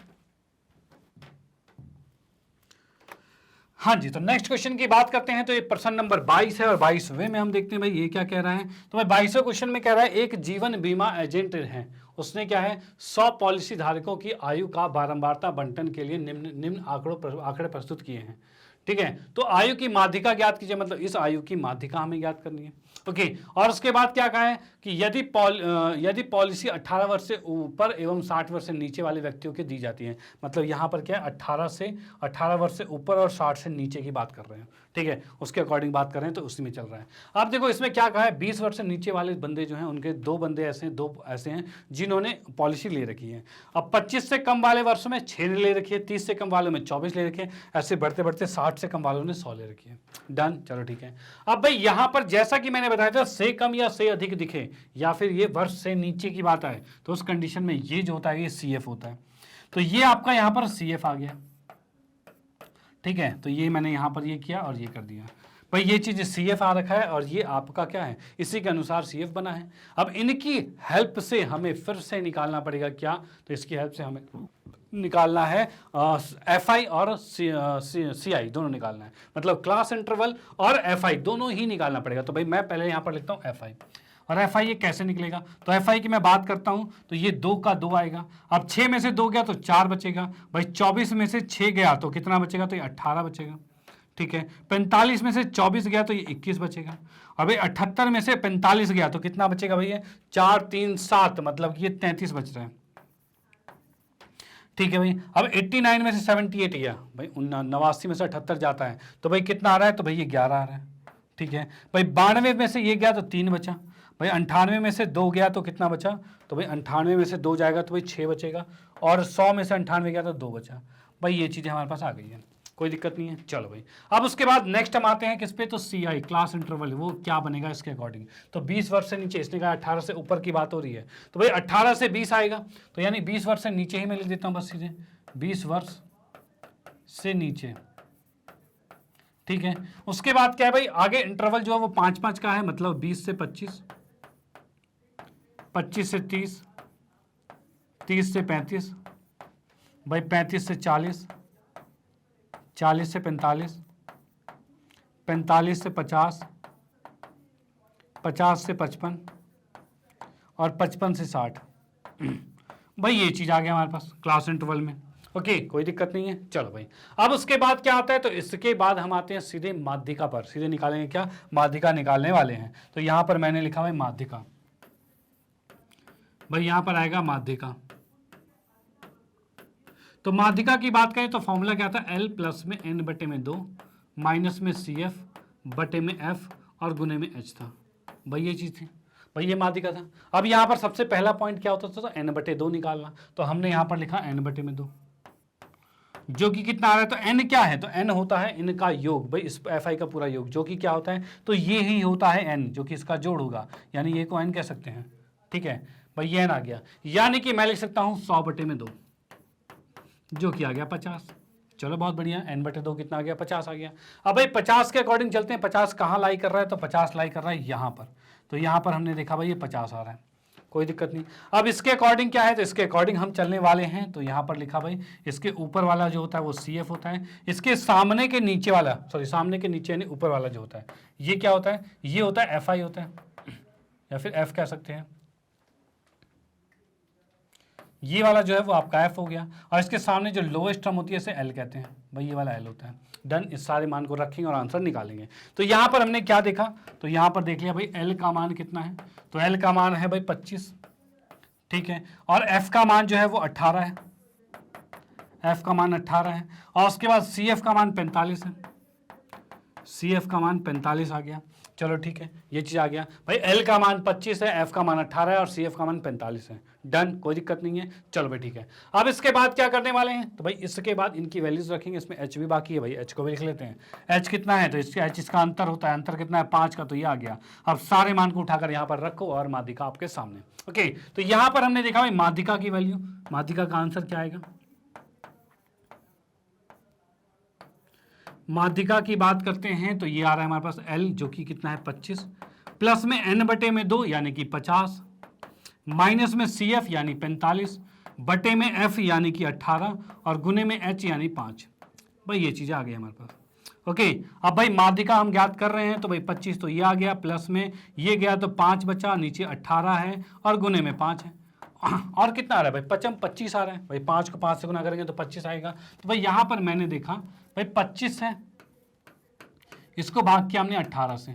हाँ जी, तो नेक्स्ट क्वेश्चन की बात करते हैं, तो ये प्रश्न नंबर 22 है, और 22वें में हम देखते हैं भाई ये क्या कह रहा है। तो भाई 22वें क्वेश्चन में कह रहा है, एक जीवन बीमा एजेंट है, उसने क्या है 100 पॉलिसी धारकों की आयु का बारंबारता बंटन के लिए निम्न आंकड़े प्रस्तुत किए हैं, ठीक है। तो आयु की माध्यिका ज्ञात कीजिए, मतलब इस आयु की माध्यिका हमें ज्ञात करनी है। ओके, और उसके बाद क्या कहा है कि यदि पॉलिसी 18 वर्ष से ऊपर एवं 60 वर्ष से नीचे वाले व्यक्तियों के दी जाती है, मतलब यहाँ पर क्या है 18 वर्ष से ऊपर और 60 से नीचे की बात कर रहे हैं, ठीक है, उसके अकॉर्डिंग बात कर रहे हैं, तो उसी में चल रहा है। आप देखो इसमें क्या कहा है, 20 वर्ष से नीचे वाले बंदे जो हैं उनके दो ऐसे हैं जिन्होंने पॉलिसी ले रखी है। अब 25 से कम वाले वर्षों में 6 ले रखी है, 30 से कम वालों में 24 ले रखे हैं, ऐसे बढ़ते बढ़ते 60 से कम वालों ने 100 ले रखी है। डन, चलो ठीक है। अब भाई यहाँ पर जैसा कि मैंने बताया था, से कम या से अधिक दिखे या फिर ये वर्ष से नीचे की बात आए, तो उस कंडीशन में ये जो होता है ये CF होता है। तो ये आपका यहाँ पर CF आ गया, ठीक है। तो ये मैंने यहाँ पर ये किया और ये कर दिया भाई, ये चीज CF आ रखा है और ये आपका क्या है, इसी के अनुसार CF बना है। अब इनकी हेल्प से हमें फिर से निकालना पड़ेगा क्या, तो इसकी हेल्प से हमें निकालना है FI और CI दोनों निकालना है, मतलब क्लास इंटरवल और FI दोनों ही निकालना पड़ेगा। तो भाई मैं पहले यहाँ पर लिखता हूँ FI, और FI ये कैसे निकलेगा, तो FI की मैं बात करता हूँ तो ये 2 का 2 आएगा। अब 6 में से 2 गया तो 4 बचेगा भाई, 24 में से 6 गया तो कितना बचेगा, तो ये 18 बचेगा, ठीक है। 45 में से 24 गया तो ये 21 बचेगा, और भाई 78 में से 45 गया तो कितना बचेगा भैया, 4 3 7, मतलब ये 33 बच रहा है, ठीक है भाई। अब 89 में से 78 गया भाई, 89 में से 78 जाता है तो भाई कितना आ रहा है, तो भाई ये 11 आ रहा है, ठीक है भाई। 92 में से ये गया तो 3 बचा भाई, 98 में से 2 गया तो कितना बचा, तो भाई 98 में से 2 जाएगा तो भाई 6 बचेगा, और 100 में से 98 गया तो 2 बचा भाई। ये चीज़ें हमारे पास आ गई है, कोई दिक्कत नहीं है। चलो भाई, अब उसके बाद नेक्स्ट हम आते हैं किस पे, तो CI क्लास इंटरवल, वो क्या बनेगा इसके अकॉर्डिंग। तो 20 वर्ष से नीचे, इसने कहा 18 से ऊपर की बात हो रही है, तो भाई 18 से 20 आएगा, तो यानी 20 वर्ष से नीचे ही मैं लिख देता हूँ बस सीधे, 20 वर्ष से नीचे, ठीक है। उसके बाद क्या है भाई, आगे इंटरवल जो है वो 5-5 का है, मतलब 20 से 25, 25 से 30, 30 से 35 भाई, 35 से 40, 40 से 45, 45 से 50, 50 से 55 और 55 से 60, भाई ये चीज आ गया हमारे पास क्लास इंटरवल में। ओके कोई दिक्कत नहीं है। चलो भाई अब उसके बाद क्या आता है, तो इसके बाद हम आते हैं सीधे माध्यिका पर, सीधे निकालेंगे क्या, माध्यिका निकालने वाले हैं। तो यहां पर मैंने लिखा भाई माध्यिका, भाई यहां पर आएगा माध्यिका। तो माध्यिका की बात करें तो फॉर्मूला क्या था, L प्लस में n बटे में 2 माइनस में CF बटे में F और गुने में H था। भाई ये चीज थी, भाई ये माध्यिका था। अब यहाँ पर सबसे पहला पॉइंट क्या होता था, तो n बटे 2 निकालना। तो हमने यहाँ पर लिखा n बटे में 2, जो कि कितना आ रहा है, तो n क्या है, तो n होता है इनका योग, भाई इस Fi का पूरा योग, जो कि क्या होता है, तो ये ही होता है n, जो कि इसका जोड़ होगा, यानी ये को n कह सकते हैं। ठीक है भाई ये n आ गया, यानी कि मैं लिख सकता हूँ 100 बटे में 2, जो कि आ गया 50। चलो बहुत बढ़िया, n बटे 2 कितना आ गया, 50 आ गया। अब भाई 50 के अकॉर्डिंग चलते हैं, 50 कहाँ लाई कर रहा है, तो 50 लाई कर रहा है यहाँ पर। तो यहाँ पर हमने देखा भाई ये 50 आ रहा है, कोई दिक्कत नहीं। अब इसके अकॉर्डिंग क्या है, तो इसके अकॉर्डिंग हम चलने वाले हैं। तो यहाँ पर लिखा भाई इसके ऊपर वाला जो होता है वो CF होता है, इसके सामने के नीचे वाला, सॉरी सामने के नीचे यानी ऊपर वाला जो होता है ये क्या होता है, ये होता है FI होता है, या फिर F कह सकते हैं। ये वाला जो है वो आपका F हो गया, और इसके सामने जो लोएस्ट टर्म होती है इसे L कहते हैं, भाई ये वाला L होता है। डन, इस सारे मान को रखेंगे और आंसर निकालेंगे। तो यहाँ पर हमने क्या देखा, तो यहाँ पर देख लिया भाई L का मान कितना है, तो L का मान है भाई 25, ठीक है, और F का मान जो है वो 18 है, F का मान 18 है, और उसके बाद CF का मान 45 है, CF का मान 45 आ गया। चलो ठीक है, ये चीज आ गया भाई, L का मान 25 है, F का मान 18 है और CF का मान 45 है। डन, कोई दिक्कत नहीं है। चलो भाई ठीक है, अब इसके बाद क्या करने वाले हैं, तो भाई इसके बाद इनकी वैल्यूज रखेंगे। इसमें H भी बाकी है, भाई H को भी लिख लेते हैं। H कितना है, तो इसके H इसका अंतर होता है, अंतर कितना है 5 का, तो ये आ गया। अब सारे मान को उठाकर यहाँ पर रखो और माध्यिका आपके सामने। ओके, तो यहाँ पर हमने देखा भाई माध्यिका की वैल्यू, माध्यिका का आंसर क्या आएगा, माध्यिका की बात करते हैं तो ये आ रहा है हमारे पास L, जो कि कितना है 25, प्लस में n बटे में 2 यानी कि 50, माइनस में CF यानी 45 बटे में F यानी कि 18 और गुने में H यानी 5। भाई ये चीज़ें आ गई हमारे पास। ओके, अब भाई माध्यिका हम ज्ञात कर रहे हैं, तो भाई 25 तो ये आ गया, प्लस में ये गया तो 5 बचा, नीचे 18 है और गुने में 5 है, और कितना आ रहा है भाई, 25 आ रहा है। भाई 5 को 5 से गुना करेंगे तो 25 आएगा। तो भाई यहाँ पर मैंने देखा भाई 25 है, इसको भाग किया हमने 18 से,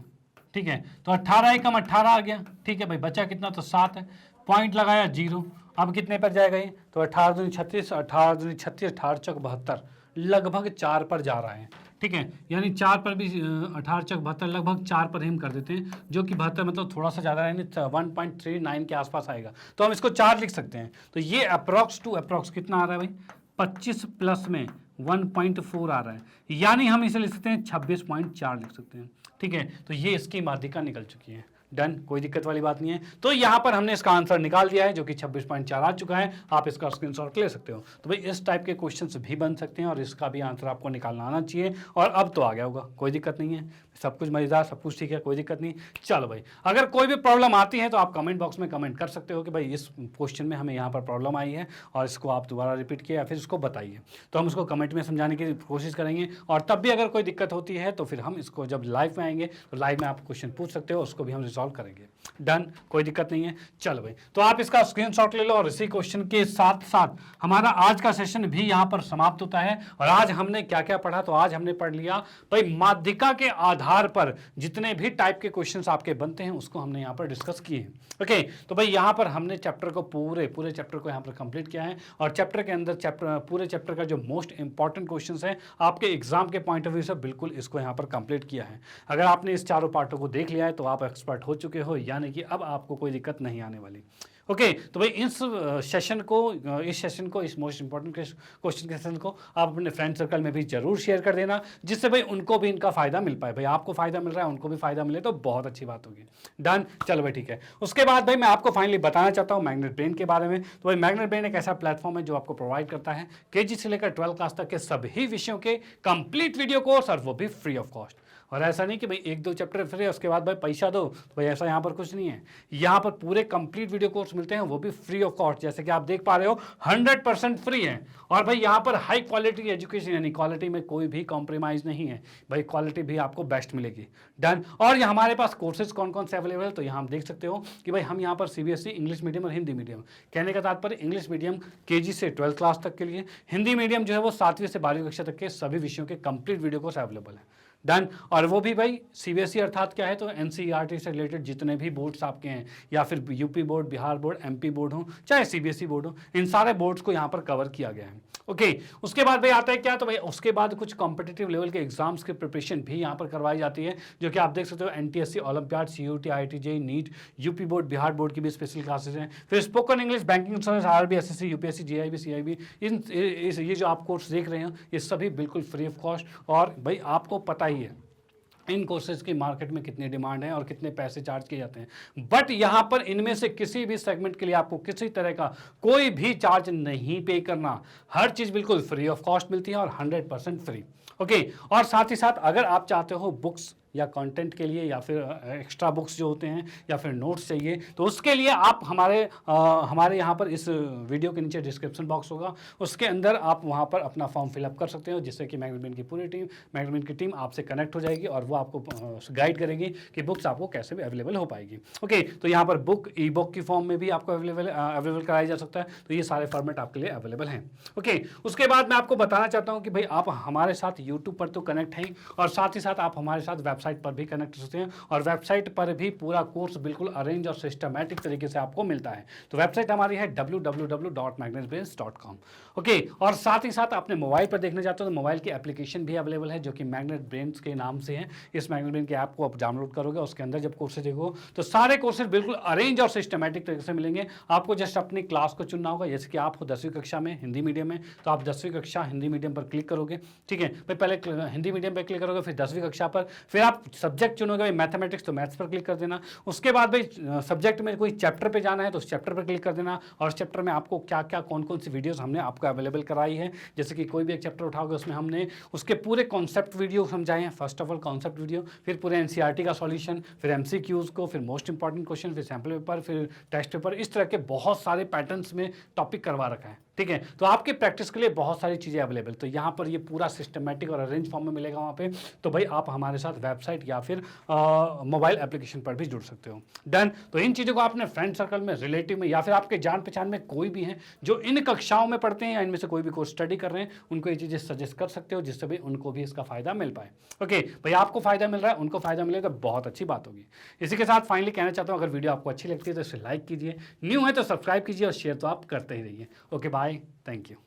ठीक है, तो 18 ही कम 18 आ गया। ठीक है भाई, बचा कितना, तो 7 है, पॉइंट लगाया 0। अब कितने पर जाएगा ये, तो 18 दूनी 36, 18 दूनी 36, 18 चौक 72, लगभग 4 पर जा रहा है। ठीक है, यानी 4 पर भी 18 चौक 72, लगभग 4 पर हम कर देते हैं, जो कि 72 मतलब थोड़ा सा ज़्यादा, यानी 1.39 के आसपास आएगा, तो हम इसको 4 लिख सकते हैं। तो ये अप्रॉक्स टू अप्रॉक्स कितना आ रहा है भाई, 25 प्लस में 1.4 आ रहा है, यानी हम इसे लिख सकते हैं 26.4 लिख सकते हैं। ठीक है, तो ये इसकी माध्यिका निकल चुकी है। डन, कोई दिक्कत वाली बात नहीं है। तो यहाँ पर हमने इसका आंसर निकाल दिया है, जो कि 26.4 आ चुका है। आप इसका स्क्रीनशॉट ले सकते हो। तो भाई इस टाइप के क्वेश्चंस भी बन सकते हैं और इसका भी आंसर आपको निकालना आना चाहिए, और अब तो आ गया होगा, कोई दिक्कत नहीं है, सब कुछ मजेदार, सब कुछ ठीक है, कोई दिक्कत नहीं। चलो भाई, अगर कोई भी प्रॉब्लम आती है तो आप कमेंट बॉक्स में कमेंट कर सकते हो कि भाई इस क्वेश्चन में हमें यहाँ पर प्रॉब्लम आई है और इसको आप दोबारा रिपीट किए या फिर इसको बताइए, तो हम उसको कमेंट में समझाने की कोशिश करेंगे। और तब भी अगर कोई दिक्कत होती है तो फिर हम इसको जब लाइव में आएंगे तो लाइव में आप क्वेश्चन पूछ सकते हो, उसको भी हम रिजॉल्व करेंगे। डन, कोई दिक्कत नहीं है। चलो भाई, तो आप इसका स्क्रीनशॉट ले लो, और इसी क्वेश्चन के साथ साथ हमारा आज का सेशन भी यहाँ पर समाप्त होता है। और आज हमने क्या क्या पढ़ा, तो आज हमने पढ़ लिया भाई माध्यिका के आधार पर जितने भी टाइप के क्वेश्चंस आपके बनते हैं उसको हमने यहाँ पर डिस्कस किए हैं। ओके, तो भाई यहाँ पर हमने चैप्टर को पूरे चैप्टर को यहाँ पर कंप्लीट किया है, और चैप्टर के अंदर पूरे चैप्टर का जो मोस्ट इंपॉर्टेंट क्वेश्चंस है आपके एग्जाम के पॉइंट ऑफ व्यू से, बिल्कुल इसको यहाँ पर कंप्लीट किया है। अगर आपने इस चारों पार्टों को देख लिया है तो आप एक्सपर्ट हो चुके हो, यानी कि अब आपको कोई दिक्कत नहीं आने वाली। ओके, तो भाई इस सेशन को इस मोस्ट इंपॉर्टेंट क्वेश्चन के सेशन को आप अपने फ्रेंड सर्कल में भी जरूर शेयर कर देना, जिससे भाई उनको भी इनका फायदा मिल पाए। भाई आपको फायदा मिल रहा है, उनको भी फायदा मिले तो बहुत अच्छी बात होगी। डन, चलो भाई ठीक है। उसके बाद भाई मैं आपको फाइनली बताना चाहता हूँ मैग्नेट ब्रेन के बारे में। तो भाई मैग्नेट ब्रेन एक ऐसा प्लेटफॉर्म है जो आपको प्रोवाइड करता है KG से लेकर 12 क्लास तक के सभी विषयों के कंप्लीट वीडियो कोर्स, और वो भी फ्री ऑफ कॉस्ट। और ऐसा नहीं कि भाई 1-2 चैप्टर फ्री है उसके बाद भाई पैसा दो, तो भाई ऐसा यहाँ पर कुछ नहीं है। यहाँ पर पूरे कंप्लीट वीडियो कोर्स मिलते हैं, वो भी फ्री ऑफ कॉस्ट, जैसे कि आप देख पा रहे हो 100% फ्री है। और भाई यहाँ पर हाई क्वालिटी एजुकेशन, यानी क्वालिटी में कोई भी कॉम्प्रोमाइज़ नहीं है भाई, क्वालिटी भी आपको बेस्ट मिलेगी। डन। और ये हमारे पास कोर्सेज कौन कौन से अवेलेबल है, तो यहाँ हम देख सकते हो कि भाई हम यहाँ पर सीबीएसई इंग्लिश मीडियम और हिंदी मीडियम, कहने का तात्पर्य इंग्लिश मीडियम केजी से 12th क्लास तक के लिए, हिंदी मीडियम जो है वो 7वीं से 12वीं कक्षा तक के सभी विषयों के कंप्लीट वीडियो कोर्स अवेलेबल है। डन। और वो भी भाई सीबीएसई अर्थात क्या है, तो एनसीईआरटी से रिलेटेड जितने भी बोर्ड्स आपके हैं, या फिर UP board, Bihar board, MP board हो, चाहे सीबीएसई बोर्ड हो, इन सारे बोर्ड्स को यहाँ पर कवर किया गया है। ओके। उसके बाद भाई आता है क्या, तो भाई उसके बाद कुछ कॉम्पिटिटिव लेवल के एग्जाम्स की प्रिपरेशन भी यहाँ पर करवाई जाती है, जो कि आप देख सकते हो NTSC, Olympiad, CUET, IIT, NEET, UP board, Bihar board की भी स्पेशल क्लासेस हैं। फिर spoken English, banking insurance, RRB, SSC, UPSC, GIB, CIB, ये जो आप कोर्स देख रहे हो ये सभी बिल्कुल फ्री ऑफ कॉस्ट। और भाई आपको पता ही है इन कोर्सेज की मार्केट में कितनी डिमांड है और कितने पैसे चार्ज किए जाते हैं, बट यहाँ पर इनमें से किसी भी सेगमेंट के लिए आपको किसी तरह का कोई भी चार्ज नहीं पे करना, हर चीज़ बिल्कुल फ्री ऑफ कॉस्ट मिलती है और 100% फ्री। ओके। और साथ ही साथ अगर आप चाहते हो बुक्स या कंटेंट के लिए, या फिर एक्स्ट्रा बुक्स जो होते हैं, या फिर नोट्स चाहिए, तो उसके लिए आप हमारे यहाँ पर इस वीडियो के नीचे डिस्क्रिप्शन बॉक्स होगा, उसके अंदर आप वहाँ पर अपना फॉर्म फिलअप कर सकते हो, जिससे कि मैग्नेट की पूरी टीम, मैग्नेट की टीम आपसे कनेक्ट हो जाएगी और वो आपको गाइड करेगी कि बुक्स आपको कैसे भी अवेलेबल हो पाएगी। ओके। तो यहाँ पर बुक, ई बुक की फॉर्म में भी आपको अवेलेबल कराया जा सकता है, तो ये सारे फॉर्मेट आपके लिए अवेलेबल हैं। ओके। उसके बाद मैं आपको बताना चाहता हूँ कि भाई आप हमारे साथ यूट्यूब पर तो कनेक्ट हैं, और साथ ही साथ आप हमारे साथ वेबसाइट पर भी कनेक्ट हो सकते हैं, और वेबसाइट पर भी पूरा कोर्स बिल्कुल अरेंज और सिस्टमैटिक तरीके से आपको मिलता है। तो वेबसाइट हमारी है www.magnetbrains.com। ओके। और साथ ही साथ अपने मोबाइल पर देखना चाहते हो तो मोबाइल की एप्लीकेशन भी अवेलेबल है, जो कि मैग्नेट ब्रेन्स के नाम से है। इस मैग्नेट ब्रेन के ऐप को आप डाउनलोड करोगे, उसके अंदर जब कोर्सेज देखो तो सारे कोर्सेज बिल्कुल अरेंज और सिस्टमैटिक तरीके से मिलेंगे। आपको जस्ट अपनी क्लास को चुनना होगा, जैसे कि आप हो 10वीं कक्षा में हिंदी मीडियम में, तो आप 10वीं कक्षा हिंदी मीडियम पर क्लिक करोगे। ठीक है भाई, पहले हिंदी मीडियम पर क्लिक करोगे, फिर 10वीं कक्षा पर, फिर आप सब्जेक्ट चुनोगे भाई मैथमेटिक्स, तो मैथ्स पर क्लिक कर देना। उसके बाद भाई सब्जेक्ट में कोई चैप्टर पे जाना है तो उस चैप्टर पर क्लिक कर देना, और उस चैप्टर में आपको क्या क्या कौन कौन सी वीडियोस हमने आपको अवेलेबल कराई है, जैसे कि कोई भी एक चैप्टर उठाओगे उसमें हमने उसके पूरे कॉन्सेप्ट वीडियो समझाए हैं। First of all concept video, फिर पूरे एनसीईआरटी का सॉल्यूशन, फिर एमसीक्यूज को, फिर मोस्ट इंपॉर्टेंट क्वेश्चन, फिर सैम्पल पेपर, फिर टेस्ट पेपर, इस तरह के बहुत सारे पैटर्न्स में टॉपिक करवा रखा है। ठीक है, तो आपके प्रैक्टिस के लिए बहुत सारी चीज़ें अवेलेबल, तो यहाँ पर ये पूरा सिस्टमेटिक और अरेंज फॉर्म में मिलेगा वहाँ पे। तो भाई आप हमारे साथ वेबसाइट या फिर मोबाइल एप्लीकेशन पर भी जुड़ सकते हो। डन। तो इन चीज़ों को अपने फ्रेंड सर्कल में, रिलेटिव में, या फिर आपके जान पहचान में कोई भी है जो इन कक्षाओं में पढ़ते हैं या इनमें से कोई भी कोर्स स्टडी कर रहे हैं, उनको ये चीज़ें सजेस्ट कर सकते हो, जिससे भी उनको भी इसका फायदा मिल पाए। ओके भाई, आपको फायदा मिल रहा है, उनको फायदा मिलेगा, बहुत अच्छी बात होगी। इसी के साथ फाइनली कहना चाहता हूँ, अगर वीडियो आपको अच्छी लगती है तो इसे लाइक कीजिए, न्यू है तो सब्सक्राइब कीजिए, और शेयर तो आप करते ही रहिए। Okay bye, thank you.